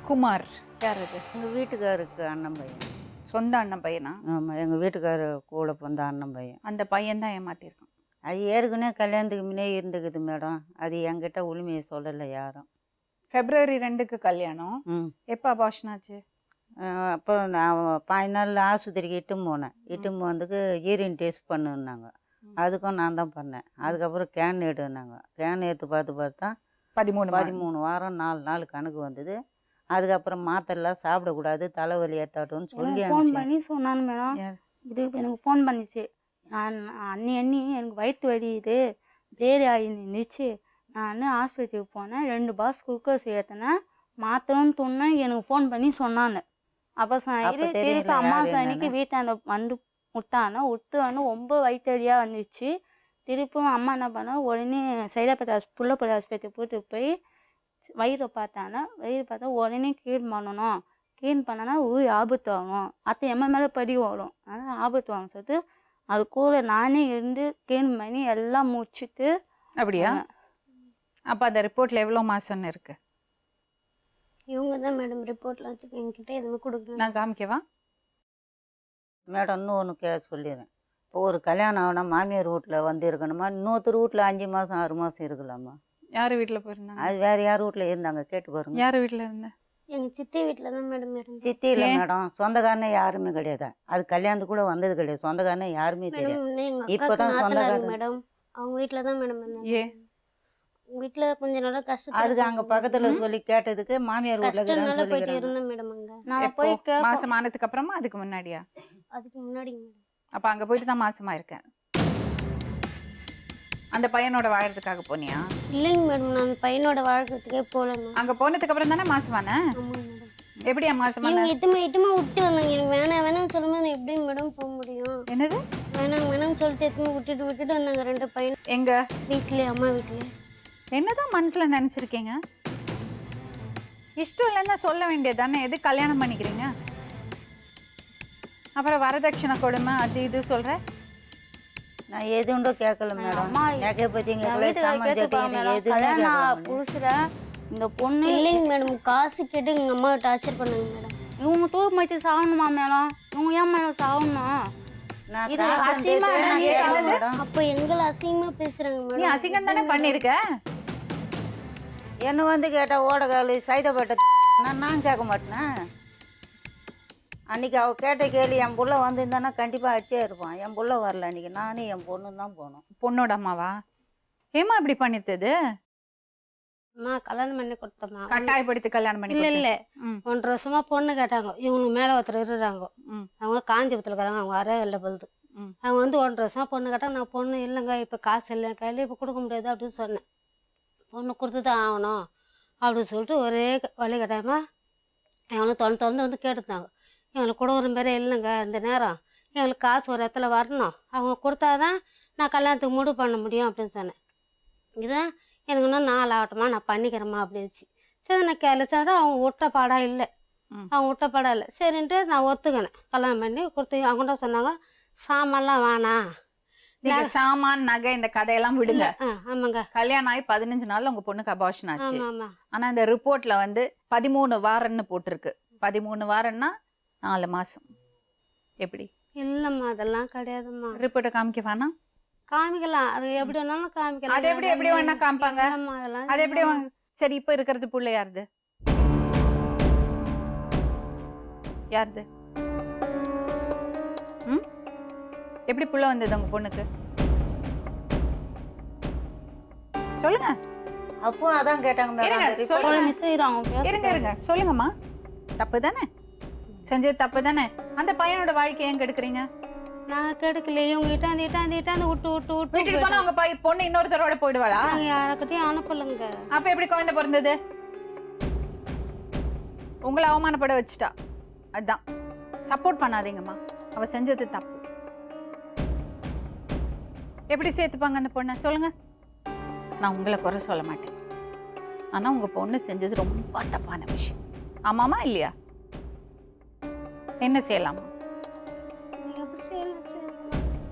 குமார் யார் அது? எங்கள் வீட்டுக்காருக்கு அண்ணன் பையன். சொந்த அண்ணன் பையனா? ஆமாம், எங்கள் வீட்டுக்காரு கூட பிறந்த அண்ணன் பையன். அந்த பையன் தான் ஏமாத்திருக்கான். அது ஏற்கனவே கல்யாணத்துக்கு முன்னே இருந்துக்குது மேடம். அது என்கிட்ட உரிமையை சொல்லலை யாரும். February 2க்கு கல்யாணம். ம். எப்போ அபார்ஷன் ஆச்சு? அப்புறம் நான் 15 நாள் ஆஸ்பத்திரிக்கு இட்டுன்னு போனேன். இட்டுன்னு போனதுக்கு யூரின் டெஸ்ட் பண்ணுன்னாங்க. அதுக்கும் நான் தான் பண்ணேன். அதுக்கப்புறம் கேன் எடுனாங்க. கேன் எடுத்து பார்த்தா 13 வாரம் 4 நாள் கணக்கு வந்தது. அதுக்கப்புறம் மாத்திரைலாம் சாப்பிடக்கூடாது, தலைவலி ஏற்றாட்டும்னு சொல்லி ஃபோன் பண்ணி சொன்னான்னு மேடம். யார்? இது எனக்கு ஃபோன் பண்ணிச்சு. நான் அண்ணி எனக்கு வயிற்று வலியுது, பேரி ஆகிருந்துச்சு. நான் ஆஸ்பத்திரிக்கு போனேன், 2 பாக்ஸ் குளுக்கோஸ் ஏற்றினேன், மாத்திரம்னு சொன்னேன். எனக்கு ஃபோன் பண்ணி சொன்னான்னு. அப்போ அப்ப தெரியல திருப்பி அம்மா யார் சாணிக்கு என்னன்னு. வீட்டாண்ட வந்து விட்டானே ரொம்ப வயிற்று வலியாக வந்துச்சு. திருப்பியும் அம்மா என்ன பண்ணா, உடனே சைதாப்பேட்டை புள்ளப்பள்ளி ஆஸ்பத்திரி போட்டு போய் வயிறை பார்த்தானே. வயிறு பார்த்தா உடனே க்ளீன் பண்ணணும். க்ளீன் பண்ணனா உயிர் ஆபத்து ஆகும், அத்தை எம்ம மேலே படி வரும், அதனால் ஆபத்து வாங்க சொல்லிட்டு அது கூட நானே இருந்து க்ளீன் பண்ணி எல்லாம் முடிச்சுட்டு. அப்படியா? அப்போ அந்த ரிப்போர்ட்ல எவ்வளோ மாசம்னு இருக்கு? இவங்க தான் மேடம் ரிப்போர்ட்லாம் வச்சுட்டு என்கிட்ட எதுவுமே கொடுக்கல. நான் காமிக்கவா? மேடம் இன்னும் ஒன்று சொல்லிடுறேன். இப்போ ஒரு கல்யாணம் ஆனால் மாமியார் வீட்டில் வந்து இருக்கணுமா, இன்னொருத்தர் வீட்டில் 5 மாதம் 6 மாதம் இருக்கலாமா? யார் வீட்டுல போயிருந்தாங்க? அது வேறு யார் வீட்டில் இருந்தாங்க கேட்டு பாருங்க. யார் வீட்டுல இருந்த? எங்கள் சித்தி வீட்டில் தான் மேடம் இருந்தேன். சித்தி இல்லை ஏன்? மேடம், சொந்தக்காரனே யாருமே கிடையாது. அது கல்யாணத்துக்கு கூட வந்தது கிடையாது, சொந்தக்காரனே யாருமே தெரியாது. மேடம் எங்கள் இப்பதான் அக்காவுக்கு நாத்தனாருங்க சொந்தக்காரங்க. மேடம். அவங்க வீட்டில் தான் மேடம் இருந்தேன். ஏன்? உங்கள் வீட்டில் கொஞ்சம் நல்லா அதுக்கு அங்கே பக்கத்தில் ம். சொல்லி கேட்டதுக்கு மாமியார் வீட்டில் கஷ்டம்னால போயிட்டு சொல்லிக்கிறாங்க. இருந்தேன் மேடம் அங்கே. நான் எப்போ? போய் கேட்போம். மாசம் ஆனதுக்கு அப்புறமா அதுக்கு முன்னாடியா? அதுக்கு முன்னாடிங்க மேடம். அப்ப அங்க போயிட்டு தான் மாசமா இருக்கேன். அந்த பையனோட வாழறதுக்காக போனியா? இல்லைங்க மேடம், நான் அந்த பையனோட வாழ்க்கைக்கே போகலண்ணா. அங்க போனதுக்கு அப்புறம் தானே மாசமான? ஆமாங்க மேடம். எப்படியா மாசமான? இவங்க இட்டுமா விட்டு வந்தாங்க. எனக்கு வேணாம் சொல்லும்போது நான் எப்படி மேடம் போக முடியும்? என்னது? வேணாம் சொல்லிட்டு எத்தனை விட்டுட்டு வந்தாங்க 2 பையன் எங்க? வீட்டிலே, அம்மா வீட்டிலே. என்னதான் மனசுல நினைச்சிருக்கீங்க? இஷ்டம் இல்லைன்னா சொல்ல வேண்டியது தானே, எது கல்யாணம் பண்ணிக்கிறீங்க? அப்புறம் வரதட்சணை கொடுமை அது இது சொல்ற. நான் எதுண்டோ கேட்கல மேடம். அம்மா, நகை பற்றிங்க என் கூட வீட்டுக்காரர் சாமான் கேட்டுப்பாங்க சட்டிங்க மேடம். எதுவுமே கல்யாணம் கேட்கல. புதுசுல இந்த பொண்ணு இல்லைங்க மேடம், காசு கேட்டு எங்கள் அம்மாவை டார்ச்சர் பண்ணாங்க மேடம். இவங்க டூர் மச்சு சாகணுமா மேடம்? இவங்க ஏன் மேடம் சாகணும்? நான் இது காசு அசிங்கமா சேர்த்து நான் இல்லையே. கேட்கல மேடம். அப்போ எங்களை அசிங்கமாக பேசுகிறாங்க நீ மேடம். அசிங்கம் தானே பண்ணிருக்க. என்ன வந்து கேட்டால் ஓடகாலு சைதப்பட்ட நான் கேட்க மாட்டேன். அன்னைக்கு அவள் கேட்ட கேள்வி என் புள்ள வந்திருந்தானா கண்டிப்பாக அடிச்சே இருப்பான். என் புள்ள வரல அன்னைக்கு, நானும் என் பொண்ணு தான் போனோம். பொண்ணோட அம்மாவா? ஏமா இப்படி பண்ணித்தது? அம்மா கல்யாணம் பண்ணி கொடுத்தம்மா. கட்டாயப்படுத்தி கல்யாணம் பண்ணி இல்ல இல்ல கொடுத்த- ம். 1.5 வருஷமா பொண்ணு கேட்டாங்க. இவங்க மேல ஒருத்தர் இருக்கிறாங்க. ம். அவங்க காஞ்சிபுரத்துல இருக்கிறாங்க. அவங்க அரை வெள்ள பொழுது. ம். அவங்க வந்து 1.5 வருஷமா பொண்ணு கேட்டாங்க. நான் பொண்ணு இல்லைங்க, இப்போ காசு இல்லை கையில், இப்போ கொடுக்க முடியாது அப்படின்னு சொன்னேன். பொண்ணு கொடுத்து தான் ஆகணும் அப்படின்னு சொல்லிட்டு ஒரே வழி கட்டாயமா எங்களுக்கு திறந்து வந்து கேட்டுருந்தாங்க. எங்களுக்கு கொடுக்குற மாரி இல்லைங்க, இந்த நேரம் எங்களுக்கு காசு ஒரு இடத்துல வரணும், அவங்க கொடுத்தாதான் நான் கல்யாணத்துக்கு முடிவு பண்ண முடியும் அப்படின்னு சொன்னேன். இதுதான் எனக்கு இன்னும் 4 ஆகட்டுமா, நான் பண்ணிக்கிறேம்மா அப்படின்னுச்சு. சரி நான் கேள்வி அவங்க விட்ட பாடம் இல்லை. ம். அவங்க விட்ட பாடம் இல்லை சரின்ட்டு நான் ஒத்துக்கினேன். கல்யாணம் பண்ணி கொடுத்து அவங்கள்ட்ட சொன்னாங்க சாமான்லாம் வேணாம். நீங்க சாமான் நகை இந்த கதையெல்லாம் விடுங்க. ஆமாங்க. கல்யாணம் ஆகி 15 நாள்ல உங்க பொண்ணுக்கு அபார்ஷன் ஆச்சு. ஆமாம் ஆமாம். ஆனா இந்த ரிப்போர்ட்ல வந்து 13 வாரம்னு போட்டிருக்கு. 13 வாரம்னா 4 மாசம். எப்படி? இல்லைம்மா அதெல்லாம் கிடையாதும்மா. ரிப்போர்ட்டை காமிக்க வேணாம்? காமிக்கலாம், அது எப்படி வேணாலும் காமிக்கலாம். அது எப்படி வேணா காமிப்பாங்க? இல்லைம்மா, அதெல்லாம் அது எப்படி சரி இப்ப இருக்கிறது புள்ள யாருது? யாருது? ம்? எப்படி புள்ள வந்தது உங்க பொண்ணுக்கு? சொல்லுங்க. அப்போ அதான் கேட்டாங்க இருங்க, மேடம். அந்த சொல்லுங்க. report- மிஸ் செய்யறாங்க. இருங்க சொல்லுங்கம்மா. தப்பு தானே செஞ்சது? தப்பு தானே? அந்த பையனோட வாழ்க்கையை ஏன் கெடுக்குறீங்க? நாங்கள் கெடுக்கல. இவங்க இட்டாந்து விட்டு வீட்டுக்கு போனா உங்க பொண்ணு இன்னொருத்தரோட போயிடுவாளா? நாங்கள் யாருக்கிட்டையும் அனுப்பலைங்க. அப்ப எப்படி குழந்தை பிறந்தது? உங்களை அவமானப்பட வச்சுட்டா. அதான் சப்போர்ட் பண்ணாதீங்கம்மா. அவ செஞ்சது தப்பு. எப்படி சேர்த்துப்பாங்க அந்த பொண்ணை சொல்லுங்க. நான் உங்களை குறை சொல்ல மாட்டேன். ஆனா உங்க பொண்ணு செஞ்சது ரொம்ப தப்பான விஷயம். ஆமாமா இல்லையா? என்ன செய்யலாமா? நீங்க எப்படி செய்யலாம்?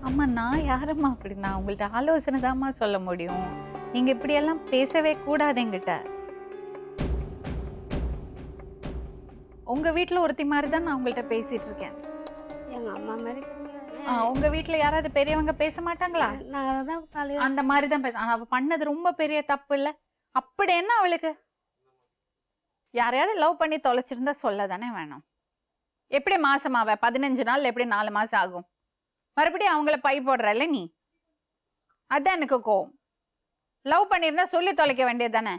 அம்மா நான் யாரம்மா அப்படி? நான் உங்கள்ட்ட ஆலோசனை தான்மா சொல்ல முடியும். நீங்க இப்படி எல்லாம் பேசவே கூடாது என்கிட்ட. உங்க வீட்டுல ஒருத்தி மாதிரி தான் நான் உங்கள்ட்ட பேசிட்டு இருக்கேன். எங்கள் அம்மா மாதிரி உங்க வீட்டுல யாராவது பெரியவங்க பேச மாட்டாங்களா? நான் தான் தலையில் அந்த மாதிரி தான் பேச. அவ பண்ணது ரொம்ப பெரிய தப்பு இல்ல? அப்படி என்ன அவளுக்கு? யாரையாவது லவ் பண்ணி தொலைச்சிருந்தா சொல்ல தானே வேணும். எப்படி மாசமாவ 15 நாள் எப்படி 4 மாசம் ஆகும்? மறுபடியும் அவங்கள பை போடுறல்ல நீ. அதான் எனக்கு கோவம். லவ் பண்ணியிருந்தா சொல்லி தொலைக்க வேண்டியது தானே.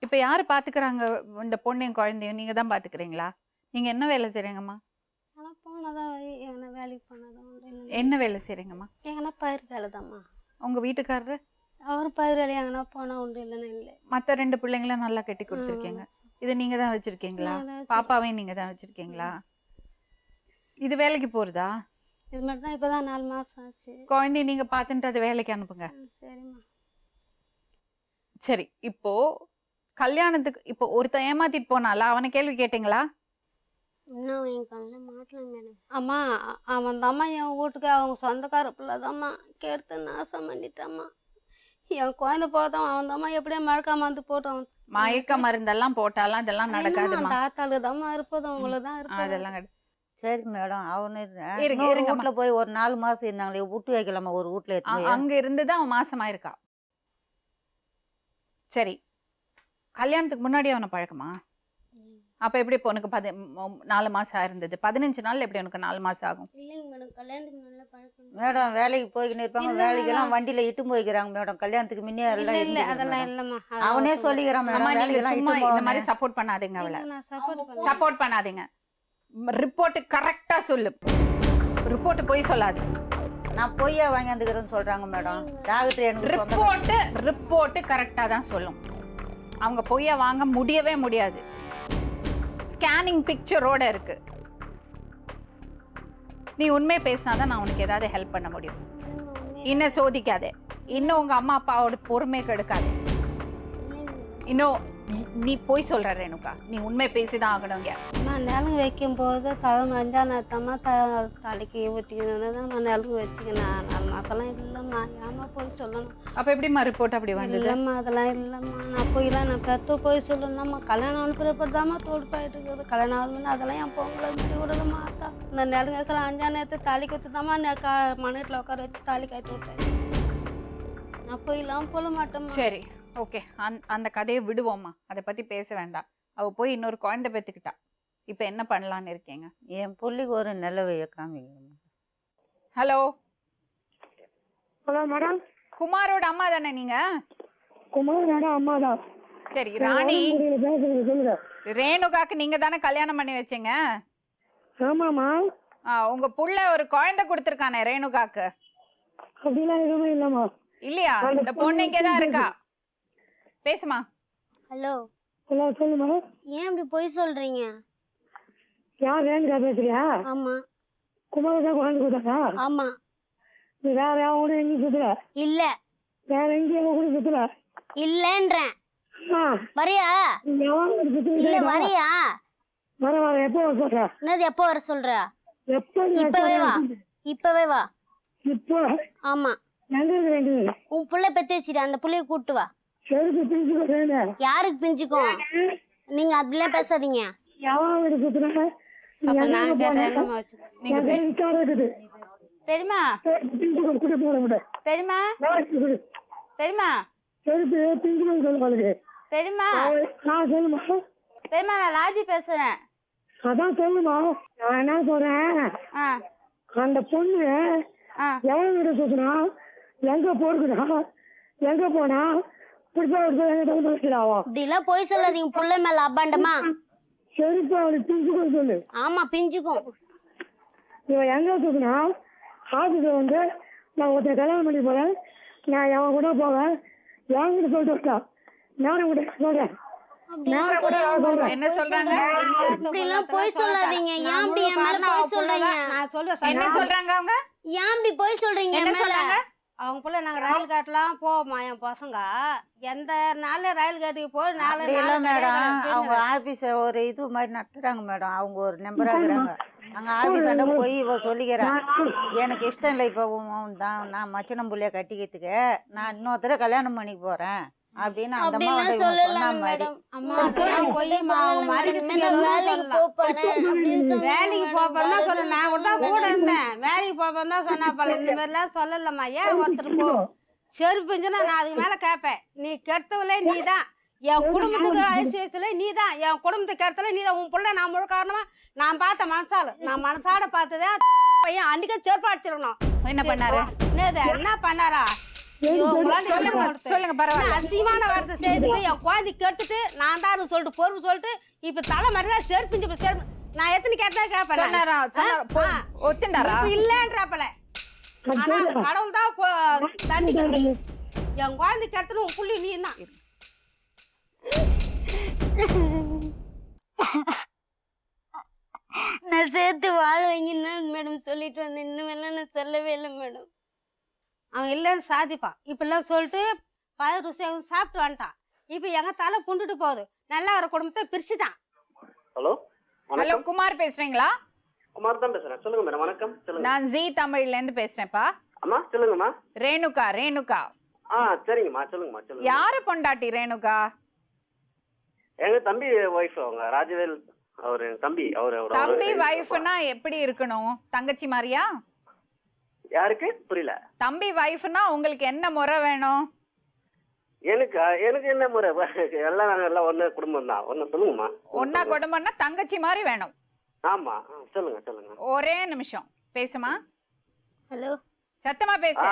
இப்ப யாரு பாத்துக்கிறாங்க இந்த பொண்ணையும் குழந்தையும்? நீங்க தான் பாத்துக்கிறீங்களா? நீங்க என்ன வேலை செய்றீங்கம்மா? ஆனால் போனதான் எங்கன்னா வேலைக்கு போனதான். என்ன வேலை செய்றீங்கம்மா? எங்கன்னா பயிர் வேலை தான்மா. உங்க வீட்டுக்காரரு? அவர் பயிர் வேலை எங்கன்னா போனால் உண்டு, இல்லைன்னா இல்லை. மத்த 2 பிள்ளைங்கள நல்லா கட்டி கொடுத்துருக்கீங்க. இது நீங்க தான் வச்சிருக்கீங்களா? பாப்பாவையும் நீங்க தான் வச்சிருக்கீங்களா? இது வேலைக்கு போறதா? இது மட்டும் தான் இப்போ தான் 4 மாதம் ஆச்சு. குழந்தைய நீங்க பாத்துட்டு அது வேலைக்கு அனுப்புங்க. சரிம்மா. சரி, இப்போ கல்யாணத்துக்கு இப்போ ஒருத்தன் ஏமாத்திட்டு போனால அவனை கேள்வி கேட்டீங்களா? இன்னும் என் கண்ணில் மாட்டல மேடம். அம்மா அவன் தாம்மா என் வீட்டுக்கு அவங்க சொந்தக்கார பிள்ளை தாம்மா கெடுத்து நாசம் பண்ணிட்டாம்மா. என் குழந்தை போதான் அவன் தாம்மா எப்படியே மழக்காம வந்து போட்டான். மயக்க மருந்தெல்லாம் போட்டாலாம் இதெல்லாம் நடக்காதுமா. அந்த ஆத்தாளுக்கு தாம்மா இருப்பது, அவங்களுக்கு தான் இருப்பது. அதெல்லாம் சரி மேடம், அவனு இருங்க, இன்னொரு இருங்கம்மா. வீட்டில் போய் ஒரு 4 மாதம் இருந்தாங்களே, விட்டு வைக்கலாமா ஒரு வீட்டில் எடுத்து போய்? அங்க இருந்துதான் அவன் மாசமா இருக்கா. சரி, கல்யாணத்துக்கு முன்னாடி அவனை பழக்கமா? அப்ப எப்படி பொண்ணுக்கு 4 மாசம் இருந்தது? 15 நாள் எப்படி உனக்கு 4 மாசம் ஆகும்? இல்லைங்க மேடம், கல்யாணத்துக்கு நல்லா பழக்கம். மேடம் வேலைக்கு போய்க்கின்னு இருப்பாங்க, இல்ல வேலைக்கெல்லாம் வண்டியில இட்டு போய்க்கிறாங்க மேடம். கல்யாணத்துக்கு முன்னே இல்ல எல்லாம் இல்ல இருந்துக்கிறாங்க அதெல்லாம் மேடம். இல்லம்மா. அவனே சொல்லிக்கிறான் அம்மா, மேடம், நீங்க வேலைக்கெல்லாம் சும்மா இட்டு இந்த மாதிரி போவேன். சப்போர்ட் பண்ணாதீங்க அவளை. நான் சப்போர்ட் பண்ணேன். சப்போர்ட் பண்ணாதீங்க. ரிப்போர்ட் கரெக்டா சொல்லு. ரிப்போர்ட் போய் சொல்லாது. நான் பொய்யா வாங்கியாந்துக்கிறேன்னு சொல்றாங்க மேடம். டாக்டர் எனக்கு ரிப்போர்ட் கரெக்டா தான் சொல்லும். அவங்க பொய்யா வாங்க முடியவே முடியாது. ஸ்கேனிங் பிக்சரோட இருக்கு. நீ உண்மை பேசினாதான் நான் உனக்கு ஏதாவது ஹெல்ப் பண்ண முடியும். இன்னும் சோதிக்காதே. இன்னும் உங்க அம்மா அப்பாவோட பொறுமை கெடுக்காது. இன்னும் நீ போய் சொல்ற ரேணுகா, நீ உண்மை பேசிதான் ஆகணுங்க. அம்மா நலுங்கு வைக்கும்போது தலை மஞ்சா நேரத்தம்மா தலைக்கு ஊற்றிக்கணும். நலுங்கு வச்சுக்கினேன் 4 மாதம்லாம் இல்லைம்மா. ஏம்மா போய் சொல்லணும்? அப்ப எப்படிம்மா ரிப்போர்ட் அப்படி வந்தது? இல்லைம்மா அதெல்லாம் இல்லைம்மா. நான் போய்லாம் நான் பெற்று போய் சொல்லணும்மா. கல்யாணம் அனுப்புறப்பதாம்மா தோடுப்பாயிட்டு இருக்குது. கல்யாணம் ஆகுதுன்னு அதெல்லாம் என் பொங்கலை மாதிரி விடணுமா அத்தா. இந்த நலுங்கு வயசில் 5ஆம் நேரத்து தாலி கற்றுதாம்மா மனையில் உட்கார வச்சு தாலி கட்டி விட்டேன். நான் போய்லாம் போல மாட்டேம்மா. சரி, ஓகே. அந்த கதையை விடுவோம்மா, அதை பத்தி பேச வேண்டாம். அவ போய் இன்னொரு குழந்தை பெத்துக்கிட்டா. இப்ப என்ன பண்ணலான்னு இருக்கீங்க? என் புள்ளிக்கு ஒரு நிலவைய காமிக்கணும். ஹலோ ஹலோ மேடம், குமாரோட அம்மா தானே நீங்க? குமார் மேடம் அம்மா தான். சரி ராணி, சொல்லுங்க. ரேணுகாக்கு நீங்க தானே கல்யாணம் பண்ணி வச்சீங்க? ஆமாம்மா. உங்க புள்ள ஒரு குழந்தை கொடுத்துருக்கானே ரேணுகாக்கு. அப்படிலாம் எதுவுமே இல்லைம்மா. இல்லையா? இந்த பொண்ணு இங்கதான் இருக்கா. பேசுமா. ஹலோ, ஹலோ சொல்லுமா. ஏன் இப்படி பொய் சொல்றீங்க? யார் ரேணுகா பேசுறியா? ஆமா. குமார் தான் குழந்தை கொடுத்தாக்கா? ஆமா. நீ வேற யாவோட எங்கேயும் சுத்தல? இல்ல. வேற எங்கேயும் கூட சுத்தல? இல்லன்றேன். வரியா? இல்ல வரியா? வர வர எப்போ வர சொல்ற? என்னது எப்போ வர சொல்ற? எப்போ? இப்பவே வா. இப்பவே வா. இப்போ? ஆமா. எங்க இருக்கு வேண்டியது? உன் புள்ள பெத்து வச்சிரு, அந்த புள்ளைய கூட்டு வா. செருப்பு பிரிச்சுக்கோ. வேணும் யாருக்கு பிஞ்சுக்கும்? நீங்க அப்படிலாம் பேசாதீங்க. யாவோட சுத்துற? அப்ப நான் கேட்டேன் என்னம்மா வச்சு. நீங்க பெரியம்மா பெரியம்மா பெரியம்மா பெரியம்மா பெரியம்மா நான் லாஜி பேசுறேன். அதான் சொல்லுமா. நான் என்ன சொல்றேன், அந்த பொண்ணு எவ்வளவு சுத்தினா, எங்க போடுக்குதா, எங்க போனா இப்படிலாம் போய் சொல்லாதீங்க. புள்ள மேல அபாண்டமா. செருப்பு அவளுக்கு பிஞ்சுக்கும் சொல்லு. ஆமா பிஞ்சுக்கும். இவன் எங்க சுத்தினா, ஆபீஸ்ல வந்து நான் ஒருத்தர் கல்யாணம் பண்ணி போறேன், நான் எவன் கூட போவேன், என்கிட்ட சொல்லிட்டு வரலாம். நானும் கூட சொல்றேன். என்ன சொல்றாங்க? இப்படிலாம் போய் சொல்லாதீங்க. ஏன் இப்படி என் மேல போய் சொல்றீங்க? நான் சொல்லுவேன். என்ன சொல்றாங்க அவங்க? ஏன் இப்படி போய் சொல்றீங்க? என்ன என் மேல சொல்றாங்க? அவங்க போல நாங்க ரயில் காட்டலாம் போவோமா என் பசங்க. எந்த நாள்ல ரயில் காட்டுக்கு போய் அப்படி இல்லை மேடம், அவங்க ஆபீஸ ஒரு இது மாதிரி நடத்துறாங்க மேடம். அவங்க ஒரு நம்பரா இருக்கிறாங்க. அங்க ஆபீஸாண்ட போய் இவ சொல்லிக்கிறேன், எனக்கு இஷ்டம் இல்லை இப்போ தான் நான் மச்சனம் புள்ளைய கட்டிக்கிறதுக்கு, நான் இன்னொருத்தர கல்யாணம் பண்ணிக்க போறேன் அப்படின்னு அந்த அம்மா வந்து இவங்க சொன்ன மாதிரி. வேலைக்கு போப்பதான் சொல்ல. நான் கூட கூட இருந்தேன். வேலைக்கு போப்பதான் சொன்னா போல. இந்த மாதிரிலாம் சொல்லலம்மா. ஏன் ஒருத்தர் போ செருப்புஞ்சுன்னா நான் அதுக்கு மேல கேட்பேன். நீ கெட்டவளே நீ தான். என் குடும்பத்துக்கு ஐசிஎஸ்ல நீ தான். என் குடும்பத்துக்கு கெடுத்தல நீ தான். உன் பிள்ளை நான் முழு காரணமா நான் பார்த்த மனசால. நான் மனசாட பார்த்ததே பையன் அன்னைக்கு செருப்பு அடிச்சிடணும். என்ன பண்ணாரு? என்ன பண்ணாரா? சொல்லுங்க பரவாயில்ல. அசிங்கமான வார்த்தை செய்துக்கு என் குழந்தை கெடுத்துட்டு நான் தான் சொல்லிட்டு பொறுப்பு சொல்லிட்டு இப்ப தலை மறையா செருப்பிஞ்சு செருப்பு. நான் எத்தனை கேட்டா கேட்பேன். ஒத்துண்டாரா? இல்லன்றப்பல கடவுள் தான் தண்டிக்கணும். என் குழந்தை கெடுத்துட்டு உன் புள்ளி நீ தான். நான் சேர்த்து வாழ வைங்கன்னு மேடம் சொல்லிட்டு வந்தேன். இன்னும் எல்லாம் நான் சொல்லவே இல்லை மேடம். அவன் இல்லைன்னு சாதிப்பான். இப்பெல்லாம் சொல்லிட்டு பல ருசியாக சாப்பிட்டு வந்துட்டான். இப்போ எங்க தலை புண்டுட்டு போகுது. நல்லா ஒரு குடும்பத்தை பிரிச்சுட்டான். ஹலோ ஹலோ, குமார் பேசுறீங்களா? குமார் தான் பேசுறேன். சொல்லுங்க மேடம். வணக்கம். சொல்லுங்க. நான் ஜி தமிழ்ல இருந்து பேசுறேன்ப்பா. அம்மா சொல்லுங்கம்மா. ரேணுகா. ரேணுகா சரிங்கம்மா சொல்லுங்கம்மா சொல்லுங்க. யாரு பொண்டாட்டி ரேணுகா? எங்க தம்பி ஒய்ஃப் அவங்க ராஜவேல், அவரு தம்பி. தம்பி வைஃப்னா எப்படி இருக்கணும்? தங்கச்சி மாதிரியா? யாருக்கு புரியல? தம்பி வைஃப்னா உங்களுக்கு என்ன முறை வேணும்? எனக்கு என்ன முறை? எல்லாம் நாங்க எல்லாம் ஒண்ணு குடும்பம் தான். ஒண்ணு சொல்லுங்கம்மா. ஒன்னா குடும்பம்னா தங்கச்சி மாதிரி வேணும். ஆமா சொல்லுங்க சொல்லுங்க. ஒரே நிமிஷம் பேசுமா. ஹலோ, சத்தமா பேசு.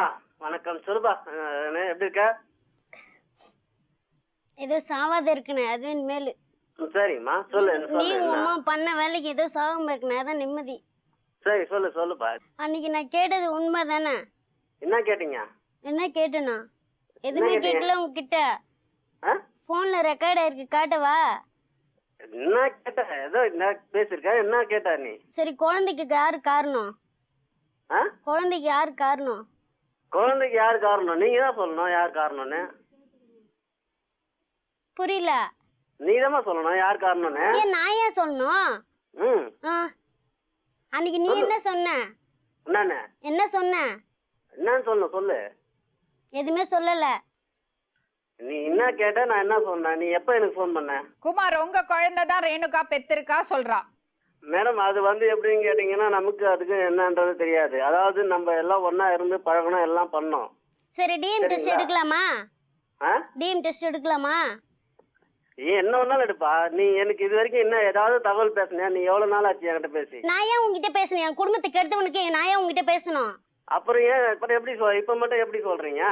வணக்கம் சொல்லுப்பா. எப்படி இருக்க? ஏதோ சாவாத இருக்குண்ணே, அது இனிமேல். சரிம்மா சொல்லு. நீ உங்க அம்மா பண்ண வேலைக்கு ஏதோ சாகாம இருக்குண்ணே, அதான் நிம்மதி. சரி சொல்லுப்பா. அன்னைக்கு நான் கேட்டது உண்மை தானே? என்ன கேட்டீங்க? என்ன கேட்டேனா? எதுவுமே கேட்கல உங்ககிட்ட. போன்ல ரெக்கார்ட் ஆயிருக்கு, காட்டவா? என்ன கேட்ட? ஏதோ என்ன பேசிருக்க? என்ன கேட்டா நீ? சரி, குழந்தைக்கு யாரு காரணம்? குழந்தைக்கு யாரு காரணம்? குழந்தைக்கு யாரு காரணம்? நீங்க தான் சொல்லணும் யார் காரணம்னு. புரியல. நீதாம்மா சொல்லணும் யார் காரணம்னு. ஏன் நான் ஏன் சொல்லணும்? அன்னைக்கு நீ என்ன சொன்ன? என்னன்னு என்ன சொன்ன? என்னன்னு சொல்லு. எதுவுமே சொல்லல. நீ என்ன கேட்ட, நான் என்ன சொன்னேன்? நீ எப்ப எனக்கு ஃபோன் பண்ண? குமார், உங்க குழந்தை தான் ரேணுகா பெத்திருக்கா சொல்றா. மேடம் அது எப்படின்னு கேட்டீங்கன்னா நமக்கு அதுக்கு என்னன்றது தெரியாது. அதாவது நம்ம எல்லாம் ஒன்னா இருந்து பழகணும், எல்லாம் பண்ணோம். சரி, டிஎம் டெஸ்ட் எடுக்கலாமா? டிஎம் டெஸ்ட் எடுக்கலாமா? என்ன ஒன்னாலும் எடுப்பா. நீ எனக்கு இது வரைக்கும் என்ன ஏதாவது தகவல் பேசுனியா? நீ எவ்வளவு நாள் ஆச்சு என்கிட்ட பேசி? நான் ஏன் உங்ககிட்ட பேசணும்? என் குடும்பத்துக்கு எடுத்தவனுக்கு நான் ஏன் உங்ககிட்ட பேசணும்? அப்புறம் ஏன் எப்படி இப்ப மட்டும் எப்படி சொல்றீங்க?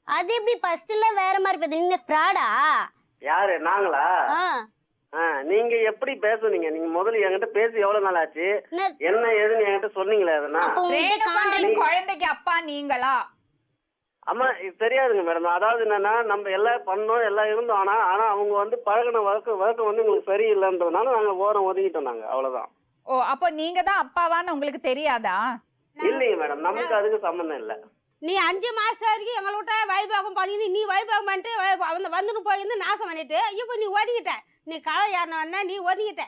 அது எப்படி ஃபர்ஸ்ட்ல வேற மாதிரி பேச? நீங்க ஃப்ராடா? யாரு? நாங்களா? நீங்க எப்படி பேசுனீங்க? நீங்க முதல்ல என்கிட்ட பேசி எவ்வளவு நாள் ஆச்சு? என்ன ஏதுன்னு என்கிட்ட சொன்னீங்களே? குழந்தைக்கு அப்பா நீங்களா? ஆமா, தெரியாதுங்க மேடம். அதாவது என்னன்னா நம்ம எல்லாம் பண்ணோம், எல்லாம் இருந்தோம். ஆனா அவங்க பழகின வழக்கம் உங்களுக்கு சரியில்லைன்றதுனால நாங்க ஓரம் ஒதுக்கிட்டோம். நாங்க அவ்வளவுதான். ஓ, அப்போ நீங்க தான் அப்பாவான்னு உங்களுக்கு தெரியாதா? இல்லைங்க மேடம், நமக்கு அதுக்கு சம்பந்தம் இல்லை. நீ 5 மாசம் வரைக்கும் எங்களை விட்ட வைபாகம் பண்ணிட்டு நீ வைபாகம் பண்ணிட்டு வந்துட்டு போயிருந்து நாசம் பண்ணிட்டு இப்போ நீ ஒதுங்கிட்ட. நீ களை ஏறின நீ ஒதுங்கிட்ட.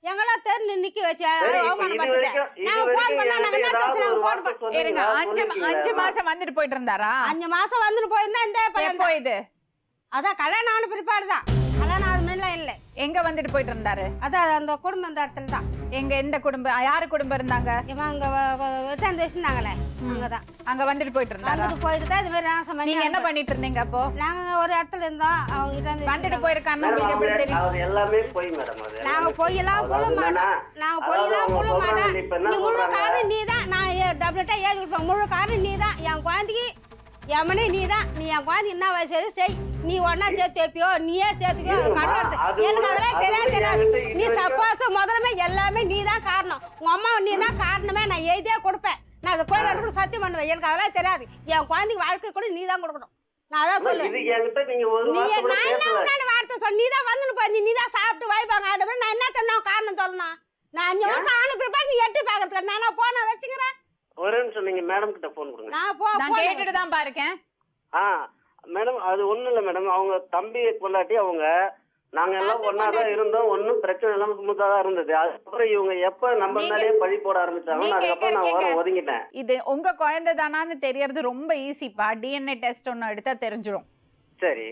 எங்கெல்லாம் தெரிஞ்சு நிக்க வச்சு அவமானப்பட்டுட்டேன். நாங்க போன் பண்ணா நாங்க என்ன பிரச்சனை? இருங்க, 5 மாசம் வந்துட்டு போயிட்டு இருந்தாரா? 5 மாசம் வந்துட்டு போயிருந்தா இந்த எப்போ இது? அதான் கல்யாணம் ஆன பிற்பாடுதான். கல்யாணம் ஆன முன்னாடிலாம் இல்லை. எங்க வந்துட்டு போயிட்டு இருந்தாரு? அதான் அந்த குடும்பம் இந்த இடத்துல தான். எங்க எந்த குடும்பம்? யாரு குடும்பம் இருந்தாங்க? இவன் அங்க வெட்டாந்து வச்சிருந்தாங்களே, அங்கதான். அங்க வந்துட்டு போயிட்டு இருந்தாரா? போயிட்டு தான் இது மாதிரி நாசம் பண்ணி. நீங்க என்ன பண்ணிட்டு இருந்தீங்க அப்போ? நாங்க ஒரு இடத்துல இருந்தோம். அவங்க கிட்ட வந்துட்டு போயிருக்கான்னு உங்களுக்கு எப்படி தெரியும்? எல்லாமே போய் மேடம். நாங்க போயெல்லாம் புள்ள மாட்டோம். நாங்க போயெல்லாம் புள்ள மாட்டோம். நீ முழு காரணம் நீ தான். நான் டபுள்ட்டா ஏது கொடுப்பேன். முழு காரணம் நீ தான். என் குழந்தைக்கு எமனே நீ தான். நீ என் குழந்தை என்ன வயசு செய். நீ ஒன்னா சேர்த்து வைப்பியோ, நீயே சேர்த்துக்கோ. எனக்கு அதெல்லாம் தெரியாது. நீ சப்போஸ் முதல்ல எல்லாமே நீ தான் காரணம். உங்க அம்மா நீ தான் காரணமே. நான் எழுதியே கொடுப்பேன். நான் அதை கோயில் கூட சத்தியம் பண்ணுவேன். எனக்கு அதெல்லாம் தெரியாது. என் குழந்தைக்கு வாழ்க்கை கூட நீ தான் கொடுக்கணும். நான் அதான் சொல்லுவேன். நான் என்ன உன்னால வார்த்தை சொல்ல? நீ தான் வந்துன்னு போய் நீ தான் சாப்பிட்டு வாய்ப்பாங்க ஆடுவேன். நான் என்ன தண்ணா காரணம் சொல்லணும்? நான் 5 வருஷம் ஆணுக்கு நீ எட்டு பாக்கிறதுக்கு நான் போன வச்சுக்கிறேன். ஒரே நிமிஷம், நீங்க மேடம் கிட்ட போன் கொடுங்க. நான் கேட்டுட்டு தான் பாருக்கேன். மேடம் அது ஒண்ணும் இல்ல மேடம். அவங்க தம்பி கொண்டாட்டி அவங்க நாங்க எல்லாம் ஒன்னாதான் இருந்தோம். ஒன்னும் பிரச்சனை இல்லாம சுமூத்தா தான் இருந்தது. அதுக்கப்புறம் இவங்க எப்ப நம்ம மேலேயே பழி போட ஆரம்பிச்சாங்க, அதுக்கப்புறம் நான் ஓரம் ஒதுங்கிட்டேன். இது உங்க குழந்தை தானான்னு தெரியறது ரொம்ப ஈஸிப்பா. டிஎன்ஏ டெஸ்ட் ஒன்னு எடுத்தா தெரிஞ்சிடும். சரி,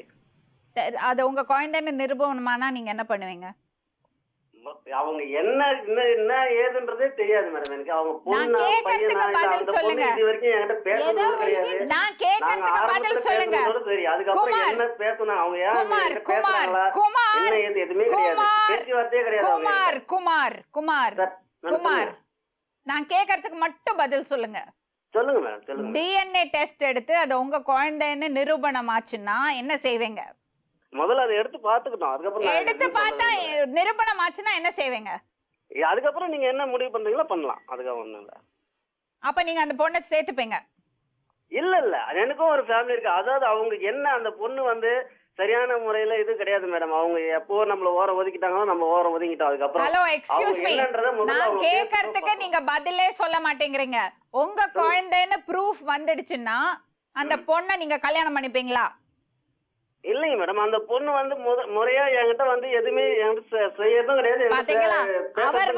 அது உங்க குழந்தைன்னு நிரூபணமானா நீங்க என்ன பண்ணுவீங்க? அவங்க என்ன ஏதுன்றதே தெரியாது மேடம் எனக்கு. அவங்க பொண்ணு பையனா அந்த பொண்ணு இது வரைக்கும் என்கிட்ட பேசுனது கிடையாது. நான் கேக்குறதுக்கு பதில் சொல்லுங்க. சரி, அதுக்கப்புறம் என்ன பேசுனாங்க அவங்க? ஏன் பேசுறாங்களா என்ன ஏது எதுவுமே கிடையாது. பேச்சுவார்த்தையே கிடையாது. குமார் நான் கேக்குறதுக்கு மட்டும் பதில் சொல்லுங்க. சொல்லுங்க மேடம் சொல்லுங்க. டிஎன்ஏ டெஸ்ட் எடுத்து அது உங்க குழந்தைன்னு நிரூபணம் ஆச்சுன்னா என்ன செய்வீங்க? முதல்ல அதை எடுத்து பாத்துக்கிட்டோம். அதுக்கப்புறம் எடுத்து பார்த்தா நிரூபணம் ஆச்சுன்னா என்ன செய்வீங்க? அதுக்கப்புறம் நீங்க என்ன முடிவு பண்றீங்களோ பண்ணலாம். அதுக்காக ஒண்ணும் இல்ல. அப்ப நீங்க அந்த பொண்ணை சேர்த்துப்பீங்க? இல்ல எனக்கும் ஒரு ஃபேமிலி இருக்கு. அதாவது அவங்க என்ன அந்த பொண்ணு சரியான முறையில இது கிடையாது மேடம். அவங்க எப்போ நம்மள ஓரம் ஒதுக்கிட்டாங்களோ நம்ம ஓரம் ஒதுக்கிட்டோம். அதுக்கப்புறம் ஹலோ எக்ஸ்கியூஸ் மீ, நான் கேக்குறதுக்கு நீங்க பதிலே சொல்ல மாட்டேங்கிறீங்க. உங்க குழந்தைன்னு ப்ரூஃப் வந்துடுச்சுன்னா அந்த பொண்ணை நீங்க கல்யாணம் பண்ணிப்பீங்களா? இல்லைங்க மேடம், அந்த பொண்ணு முறையா என்கிட்ட எதுவுமே செய்யறதும் கிடையாது. பாத்தீங்களா, அவர்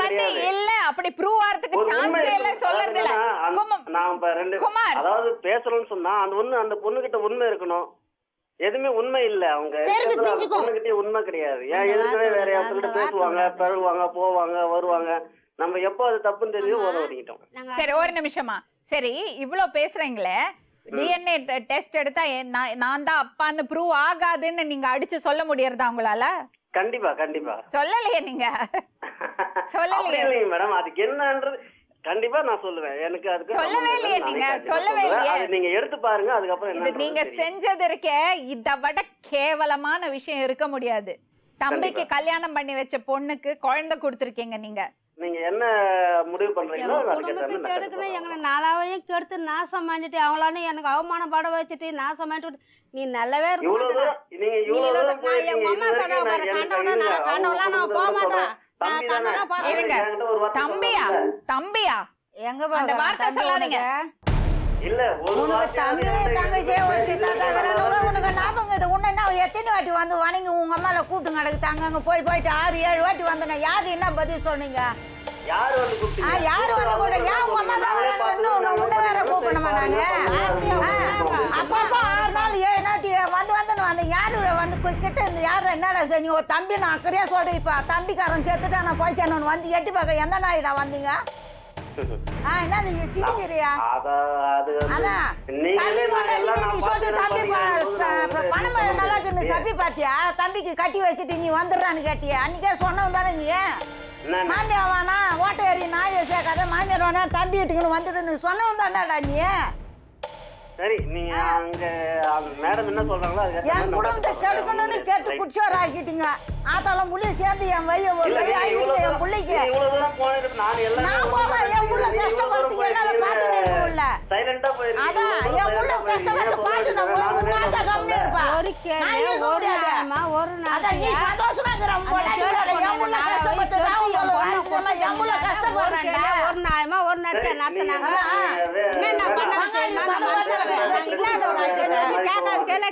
இல்ல அப்படி ப்ரூவ் ஆறதுக்கு சான்ஸ் இல்ல சொல்றது இல்ல. நான் இப்ப ரெண்டு குமார். அதாவது பேசுறோம்னு சொன்னா அந்த பொண்ணுகிட்ட உண்மை இருக்கணும். எதுவுமே உண்மை இல்ல. அவங்க சரி, பிரிஞ்சுக்கோ. பொண்ணுகிட்டே உண்மை கிடையாது. ஏன் எதுக்குமே வேற யார்கிட்ட பேசுவாங்க, பழகுவாங்க, போவாங்க, வருவாங்க. நம்ம எப்போ அது தப்புன்னு தெரியும் ஓத ஓடிக்கிட்டோம். சரி ஒரு நிமிஷமா. சரி இவ்ளோ பேசுறீங்களே, டிஎன்ஏ டெஸ்ட் எடுத்தா நான் தான் அப்பான்னு ப்ரூவ் ஆகாதுன்னு நீங்க அடிச்சு சொல்ல முடியறதா உங்களால? கண்டிப்பா கண்டிப்பா சொல்லலையே நீங்க. சொல்லலையே மேடம். அதுக்கு என்னன்றது கண்டிப்பா நான் சொல்லுவேன். எனக்கு அதுக்கு சொல்லவே இல்லையே நீங்க. சொல்லவே இல்லையே. அது நீங்க எடுத்து பாருங்க. அதுக்கப்புறம் இது நீங்க செஞ்சது இருக்கே, இத விட கேவலமான விஷயம் இருக்க முடியாது. தம்பிக்கு கல்யாணம் பண்ணி வச்ச பொண்ணுக்கு குழந்தை கொடுத்துருக்கீங்க நீங்க. நீங்க என்ன முடிவு பண்றீங்களோ குடும்பத்துக்கு கெடுக்கணும், எங்களை நாளாவையும் கெடுத்து நாசம் பண்ணிட்டு அவங்களால எனக்கு அவமானம் பட வச்சுட்டு நாசம் பண்ணிட்டு நீ நல்லவே இருக்க மாட்டேடா. நீங்க நான் எங்க அம்மா சொன்னா பாரு, கண்டவெல்லாம் நான் போக மாட்டேன். நான் கண்டெல்லாம் இருங்க. தம்பியா தம்பியா எங்க அந்த வார்த்தை சொல்லாதீங்க. இல்ல உனக்கு தம்பி தங்கச்சியே ஒரு சித்தாத்தாங்க உனக்கு ஞாபகம் இது. உன்ன என்ன எத்தனை வாட்டி வந்து வணங்கி உங்க அம்மால கூப்பிட்டு கிடக்குதாங்க. அங்க போயிட்டு 6-7 வாட்டி வந்தேன். யாரு என்ன பதில் சொன்னீங்க? யாரு வந்து கூப்பிட்டீங்க? யாரு வந்து கூட ஏன் உங்க அம்மா தான் உன்ன வேற கூப்பிடணுமா நாங்க? அப்பப்போ 6 நாள் 7 நாட்டி வந்து யாரு வந்து கிட்ட இருந்து யாரு என்னடா செஞ்சு ஒரு தம்பி நான் அக்கறையா சொல்றேன். இப்ப தம்பிக்காரன் சேர்த்துட்டா நான் போய்ச்சானு வந்து எட்டி பார்க்க எந்த நாயிடா வந்தீங்க? என்ன சிரிக்கிறியா? அதான் தம்பி கொண்டாடி நீ சொல்லி தம்பி பணம் நல்லா இருக்கு சப்பி பாத்தியா? தம்பிக்கு கட்டி வச்சுட்டு நீ வந்துடுறான்னு கேட்டியா? அன்னைக்கே சொன்னவன் தானே நீ. மாமியார் வானா ஓட்ட ஏறி நாயை சேர்க்காத, மாமியார் வானா தம்பி வீட்டுக்குன்னு வந்துட்டு சொன்னவன் தானேடா நீ. சரி நீங்க அங்க மேடம் என்ன சொல்றாங்களோ என் குடும்பத்தை கெடுக்கணும்னு கேட்டு குடிச்சோர் ஆக்கிட்டீங்க. ஆத்தால முள்ளி சேர்ந்து என் வைய ஒரு வழி ஆகிட்டு என் பிள்ளைக்கு நான் போவேன். என் புள்ள கஷ்டப்பட்டு என்னால பாத்து நிற்கல. அதான் என் புள்ள கஷ்டப்பட்டு பாத்து உங்க ஆத்தா கம்மி இருப்பா. அதான் நீ சந்தோஷமா இருக்கிற என் புள்ள கஷ்டப்பட்டு என் புள்ள கஷ்டப்படுறேன். ஒரு நாயமா ஒரு நேரத்தை நடத்தினாங்க. என்ன பண்ண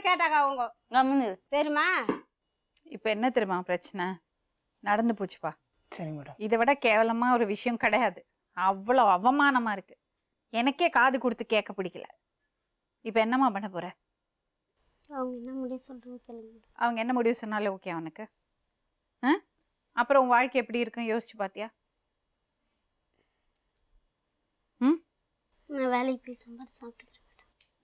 கேட்டாங்க அவங்க தெரியுமா? இப்ப என்ன தெரியுமா பிரச்சனை நடந்து போச்சுப்பா. சரி மேடம். இதை விட கேவலமா ஒரு விஷயம் கிடையாது. அவ்வளவு அவமானமா இருக்கு. எனக்கே காது கொடுத்து கேட்க பிடிக்கல. இப்ப என்னம்மா பண்ண போற? அவங்க என்ன முடிவு சொல்றாங்க கேளுங்க. அவங்க என்ன முடிவு சொன்னாலே ஓகே அவனுக்கு? அப்புறம் உன் வாழ்க்கை எப்படி இருக்கும் யோசிச்சு பாத்தியா? நான் வேலைக்கு போய் சம்பாதிச்சு சாப்பிட்டுக்கிறேன்.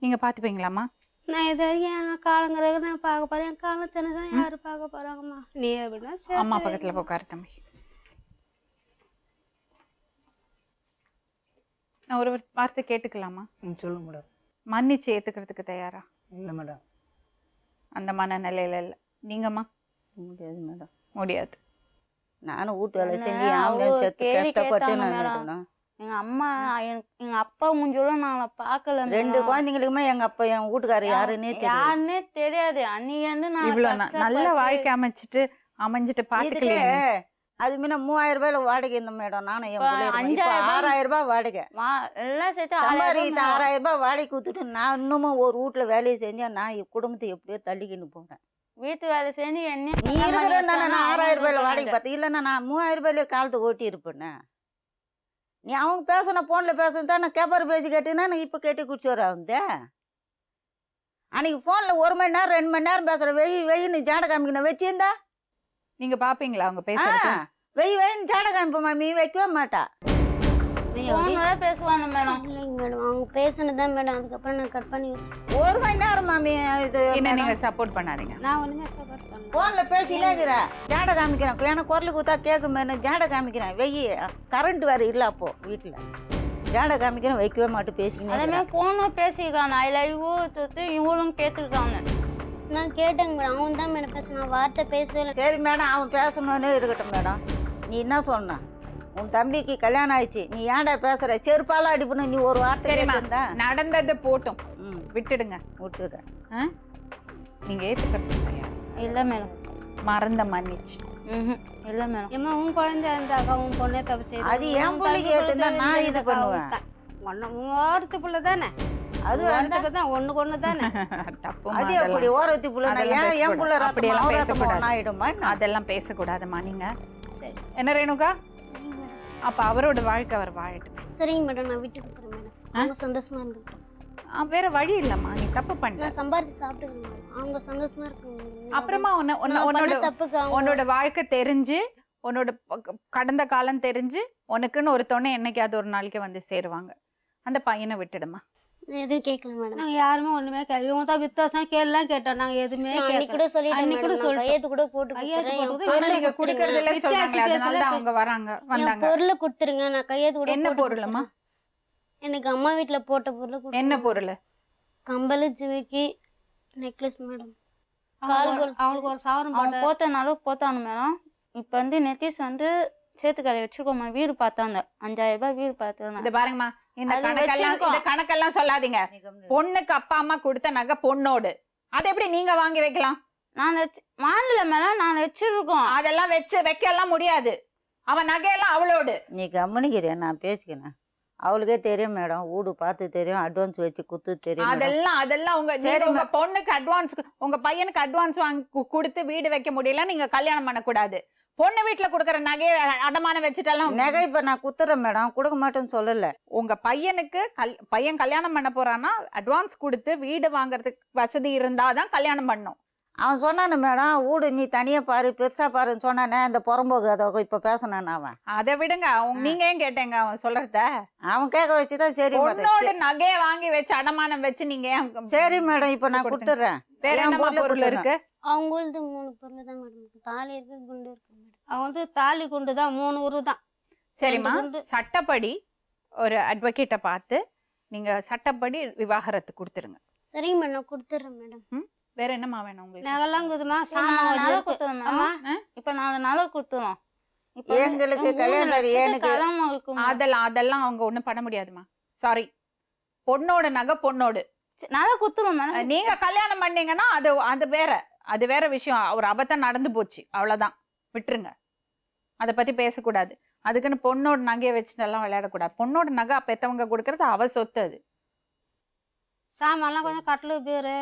நீங்க பாத்துப்பீங்களாம்மா? நான் இது என் காலங்கிறது நான் பார்க்க போறேன். என் காலத்தின தான் யாரு பார்க்க போறாங்கம்மா? நீ அப்படின்னா அம்மா பக்கத்துல உட்காரு தம்பி. நான் ஒரு வார்த்தை கேட்டுக்கலாமா? சொல்லுங்க மேடம். மன்னிச்சு ஏத்துக்கிறதுக்கு தயாரா? இல்லை மேடம். அந்த மனநிலையில இல்லை. நீங்கம்மா? முடியாது மேடம். முடியாது. நானும் வீட்டு வேலை செஞ்சு அவங்க செத்து கஷ்டப்பட்டு நான் எங்க அம்மா எங்க அப்பா முஞ்சோலும் நாங்கள பாக்கல. 2 குழந்தைங்களுக்குமே எங்க அப்பா என் வீட்டுக்காரர் யாருன்னே தெரியாது. அன்னைக்கு நான் இவ்வளவு நல்ல வாழ்க்கை அமைஞ்சிட்டு பாத்துக்கலையே. அது முன்ன 3000 ரூபாயில வாடகை இருந்த மேடம். நானும் என் 6000 ரூபாய் வாடகை எல்லாம் சேர்த்து 6000 ரூபாய் வாடகை கொடுத்துட்டு நான் இன்னமும் ஒரு வீட்டுல வேலையை செஞ்சா நான் குடும்பத்தை எப்படியோ தள்ளிக்கின்னு போனேன். வீட்டு வேலை செஞ்சு என்ன நீ இருக்கிறேன் தானே நான் 6000 ரூபாயில வாடகை பார்த்தேன். இல்லைன்னா நான் 3000 ரூபாயில காலத்தை ஓட்டி இருப்பேன்னு. நீ அவங்க பேசின ஃபோனில் பேசுறது தான் நான் கேப்பர் பேசி கேட்டீங்கன்னா நான் இப்போ கேட்டு குடிச்சோர் ஆகுது. அன்னைக்கு ஃபோனில் 1 மணி நேரம் 2 மணி நேரம் பேசுகிற வெயின்னு ஜாட காமிக்கணும் வச்சிருந்தா நீங்க பாப்பீங்களா அவங்க பேசுறது? வெயின்னு ஜாட காமிப்ப மாமி வைக்கவே மாட்டா. பேசுவாங்க மேடம். இல்லைங்க மேடம், அவங்க பேசுனதுதான் மேடம். அதுக்கப்புறம் நான் கட் பண்ணி வச்சேன். 1 மணி நேரம் மாமி இது என்ன நீங்க சப்போர்ட் பண்ணாதீங்க. நான் ஒண்ணுமே சப்போர்ட் பண்ணேன். ஃபோனில் பேசினே இருக்கிறேன். ஜாட காமிக்கிறேன். ஏன்னா குரல் கொடுத்தா கேட்குமேனு ஜாட காமிக்கிறேன். கரண்ட் வேறு இல்லை அப்போ வீட்டில். ஜாட காமிக்கிறேன் வைக்கவே மாட்டேன் பேசிக்கிறேன். அதேமாதிரி ஃபோனும் பேசிக்கிறான். ஐ லவ் யூ இவளும் கேட்டுருக்காங்க. நான் கேட்டேங்க மேடம். அவன் தான் மேடம் பேசுனான். வார்த்தை பேசல. சரி மேடம் அவன் பேசணுன்னே இருக்கட்டும் மேடம். நீ என்ன சொன்ன? உன் தம்பிக்கு கல்யாணம் ஆயிடுச்சு. நீ ஏன்டா பேசுற? செருப்பால அடிப்பணும். நீ ஒரு வார்த்தை இருந்தா நடந்தது போட்டும் விட்டுடுங்க. விட்டுடுறேன். நீங்க ஏத்துக்கிறது இல்லை மேடம். மறந்த மன்னிச்சு இல்லை மேடம். ஏமா உன் குழந்தை இருந்தாக்கா உன் பொண்ணே தப்பு செய்யுது. அது என் பிள்ளைக்கு ஏற்றுந்தா நான் இது பண்ணுவேன். ஓரத்து புள்ள தானே அது தான். ஒண்ணுக்கு ஒண்ணு தானே தப்பு. அது எப்படி ஓரத்து புள்ள? என் புள்ள ரத்தம் ஆயிடுமா? அதெல்லாம் பேசக்கூடாதுமா நீங்க. என்ன ரேணுகா? அப்ப அவரோட வாழ்க்கை அவர் வாழட்டும். சரிங்க மேடம், நான் விட்டு கொடுக்குறேன் மேடம். அவங்க சந்தோஷமா இருந்துக்கிட்டோம். வேற வழி இல்லம்மா, நீ தப்பு பண்ண. நான் சம்பாரிச்சு சாப்பிட்டுக்கிறேன் மேடம். அவங்க சந்தோஷமா இருக்காங்க மேடம். அப்புறமா நான் பண்ண தப்புக்கு அவங்க உன்னோட வாழ்க்கை தெரிஞ்சு, உன்னோட கடந்த காலம் தெரிஞ்சு, உனக்குன்னு ஒரு துணை என்னைக்காவது ஒரு நாளைக்கு வந்து சேருவாங்க. அந்த பையனை விட்டுடுமா. நான் எதுவும் கேட்கல மேடம். நாங்கள் யாருமே ஒன்றுமே இவங்க தான் வித்தியாசம் கேள்லாம் கேட்டோம். நாங்கள் எதுவுமே நான் அன்னைக்கு கூட சொல்லிட்டேன் அன்னைக்கு கூட மேடம். நான் சொல்லிட்டேன். கையெழுத்து கூட போட்டு கையெழுத்து கொடுத்துறேன். போட்டது என் ஆனா நீங்க பொருளை குடுக்கறதுல கொடுத்துருங்க. சொல்றாங்களே, அதனால தான் பேசல. அவங்க என் வந்தாங்க. பொருளை கொடுத்துருங்க. நான் கையெழுத்து கூட என்ன போட்டு பொருளுமா? கொடுத்துறேன். எனக்கு அம்மா வீட்ல போட்ட பொருளை கொடுத்துருங்க. என்ன பொருள்? கம்பல், ஜிமிக்கி, நெக்லஸ் மேடம். கால் கொலுசு. அவங்களுக்கு ஒரு சவரம் அவன் போட்டு போத்தனாலும் போத்தானு மேடம். இப்போ வந்து நெத்திஸ் வந்து சேத்துக்கடை வச்சிருக்கோம்மா. வீடு பார்த்தாங்க 5000 ரூபாய் வீடு பார்த்தாங்க. இது பாருங்கம்மா, இந்த அது கணக்கெல்லாம் வச்சிருக்கோம். இந்த கணக்கெல்லாம் சொல்லாதீங்க. பொண்ணுக்கு அப்பா அம்மா கொடுத்த நகை பொண்ணோடு, அதை எப்படி நீங்க வாங்கி வைக்கலாம்? நான் வாங்கல மேடம், நான் வச்சிருக்கோம். அதெல்லாம் வைக்கலாம் முடியாது. அவன் நகையெல்லாம் அவளோடு. நீ கம்முனிக்கிறியா? நான் பேசிக்கினேன். அவளுக்கே தெரியும் மேடம், வீடு பார்த்து தெரியும், அட்வான்ஸ் வச்சு குத்து தெரியும் மேடம். அதெல்லாம் உங்க சரி, உங்க பொண்ணுக்கு அட்வான்ஸ், உங்க பையனுக்கு அட்வான்ஸ் வாங்கி கொடுத்து வீடு வைக்க முடியல, நீங்க கல்யாணம் பண்ணக்கூடாது. பொண்ணு வீட்டுல கொடுக்கற நகையை அடமானம் வச்சுட்டெல்லாம் நகை இப்ப நான் குத்துறேன் மேடம், கொடுக்க மாட்டேன்னு சொல்லல. உங்க பையனுக்கு பையன் கல்யாணம் பண்ண போறான்னா அட்வான்ஸ் கொடுத்து வீடு வாங்குறதுக்கு வசதி இருந்தாதான் கல்யாணம் பண்ணும். அவன் சொன்னானு மேடம், வீடு நீ தனியா பாரு, பெருசா பாருன்னு சொன்னானே, இந்த புறம்போக்கு அதை இப்ப பேசினான் அவன். அதை விடுங்க, நீங்க ஏன் கேட்டீங்க அவன் சொல்றத? அவன் கேட்க வச்சுதான் சரி பொண்ணோட நகையை வாங்கி வச்சு அடமானம் வச்சு நீங்க ஏன் சரி மேடம், இப்ப நான் கொடுத்துறேன். வேற என் என்ன பொருளை பொருள் இருக்கு? அவங்களது 3 பொருள் தான் மேடம் இருக்கு. தாலி இருக்கு, குண்டு இருக்கு மேடம். அவன் வந்து தாலி குண்டு தான் 3 உரு தான். சரிம்மா, குண்டு. சட்டப்படி ஒரு அட்வொகேட்டை பார்த்து நீங்க சட்டப்படி விவாகரத்து கொடுத்துருங்க. சரிங்க மேடம், நான் கொடுத்துட்றேன் மேடம். வேற என்னம்மா வேணும் உங்களுக்கு? நகைலாம் இருக்குதுமா, நான் சாமான் நகை கொஞ்சம் கொடுத்துறோம் அம்மா மேடம். இப்போ 4 நாளை கொடுத்துறோம். இப்போ எங்களுக்கு கல்யாணம் எனக்கு அதெல்லாம் அவங்க ஒண்ணும் பண்ண முடியாதுமா. சாரி, பொண்ணோட நகை பொண்ணோடு. நாளை கொடுத்துருவோம் மேடம். நீங்க கல்யாணம் பண்ணீங்கன்னா அது வேற விஷயம். ஒரு அபத்தம் நடந்து போச்சு, அவ்வளவுதான், விட்டுருங்க. அதை பத்தி பேசக்கூடாது. அதுக்குன்னு பொண்ணோட நகையை வச்சுட்டு எல்லாம் விளையாடக்கூடாது. பொண்ணோட நகை பெத்தவங்க கொடுக்கறது அவ சொத்து. அது சாமான்லாம் கொஞ்சம் கட்டிலு பீரு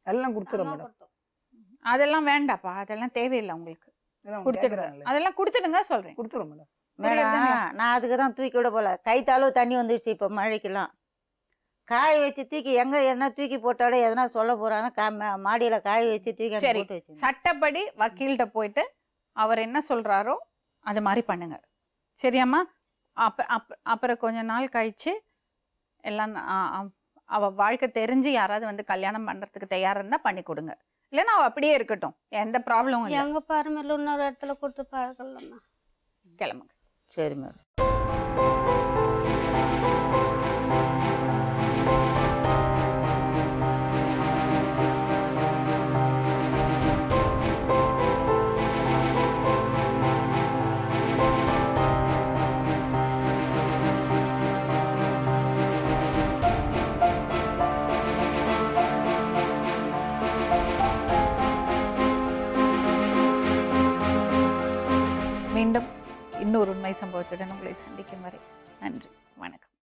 எல்லாம் கொடுத்துறேன் மேடம். அதெல்லாம் வேண்டாப்பா, அதெல்லாம் தேவையில்லை உங்களுக்கு. கொடுத்துடுங்க, அதெல்லாம் கொடுத்துடுங்க சொல்றேன். கொடுத்துறோம் மேடம். மேடம், நான் அதுக்கு தான் தூக்கி விட போல. கைத்தாலும் தண்ணி வந்துடுச்சு இப்ப மழைக்கெல்லாம். காய வச்சு தூக்கி எங்க எதனா தூக்கி போட்டாலே எதனா சொல்ல போறாங்க, மாடியில காய வச்சு தூக்கி அங்க சரி, போட்டு வச்சு. சட்டப்படி வக்கீல்கிட்ட போயிட்டு அவர் என்ன சொல்றாரோ அது மாதிரி பண்ணுங்க. சரியாம்மா? அப்புறம் கொஞ்ச நாள் கழிச்சு எல்லாம் அவ வாழ்க்கை தெரிஞ்சு யாராவது வந்து கல்யாணம் பண்றதுக்கு தயாரா இருந்தா பண்ணி கொடுங்க. இல்லைன்னா அவ அப்படியே இருக்கட்டும், எந்த ப்ராப்ளமும் இல்லை. எங்க பாருமையில இன்னொரு இடத்துல கொடுத்து பழக்கலாமா? கிளம்புங்க. சரி மேடம். மீண்டும் இன்னொரு உண்மை சம்பவத்துடன் உங்களை சந்திக்கும் வரை நன்றி, வணக்கம்.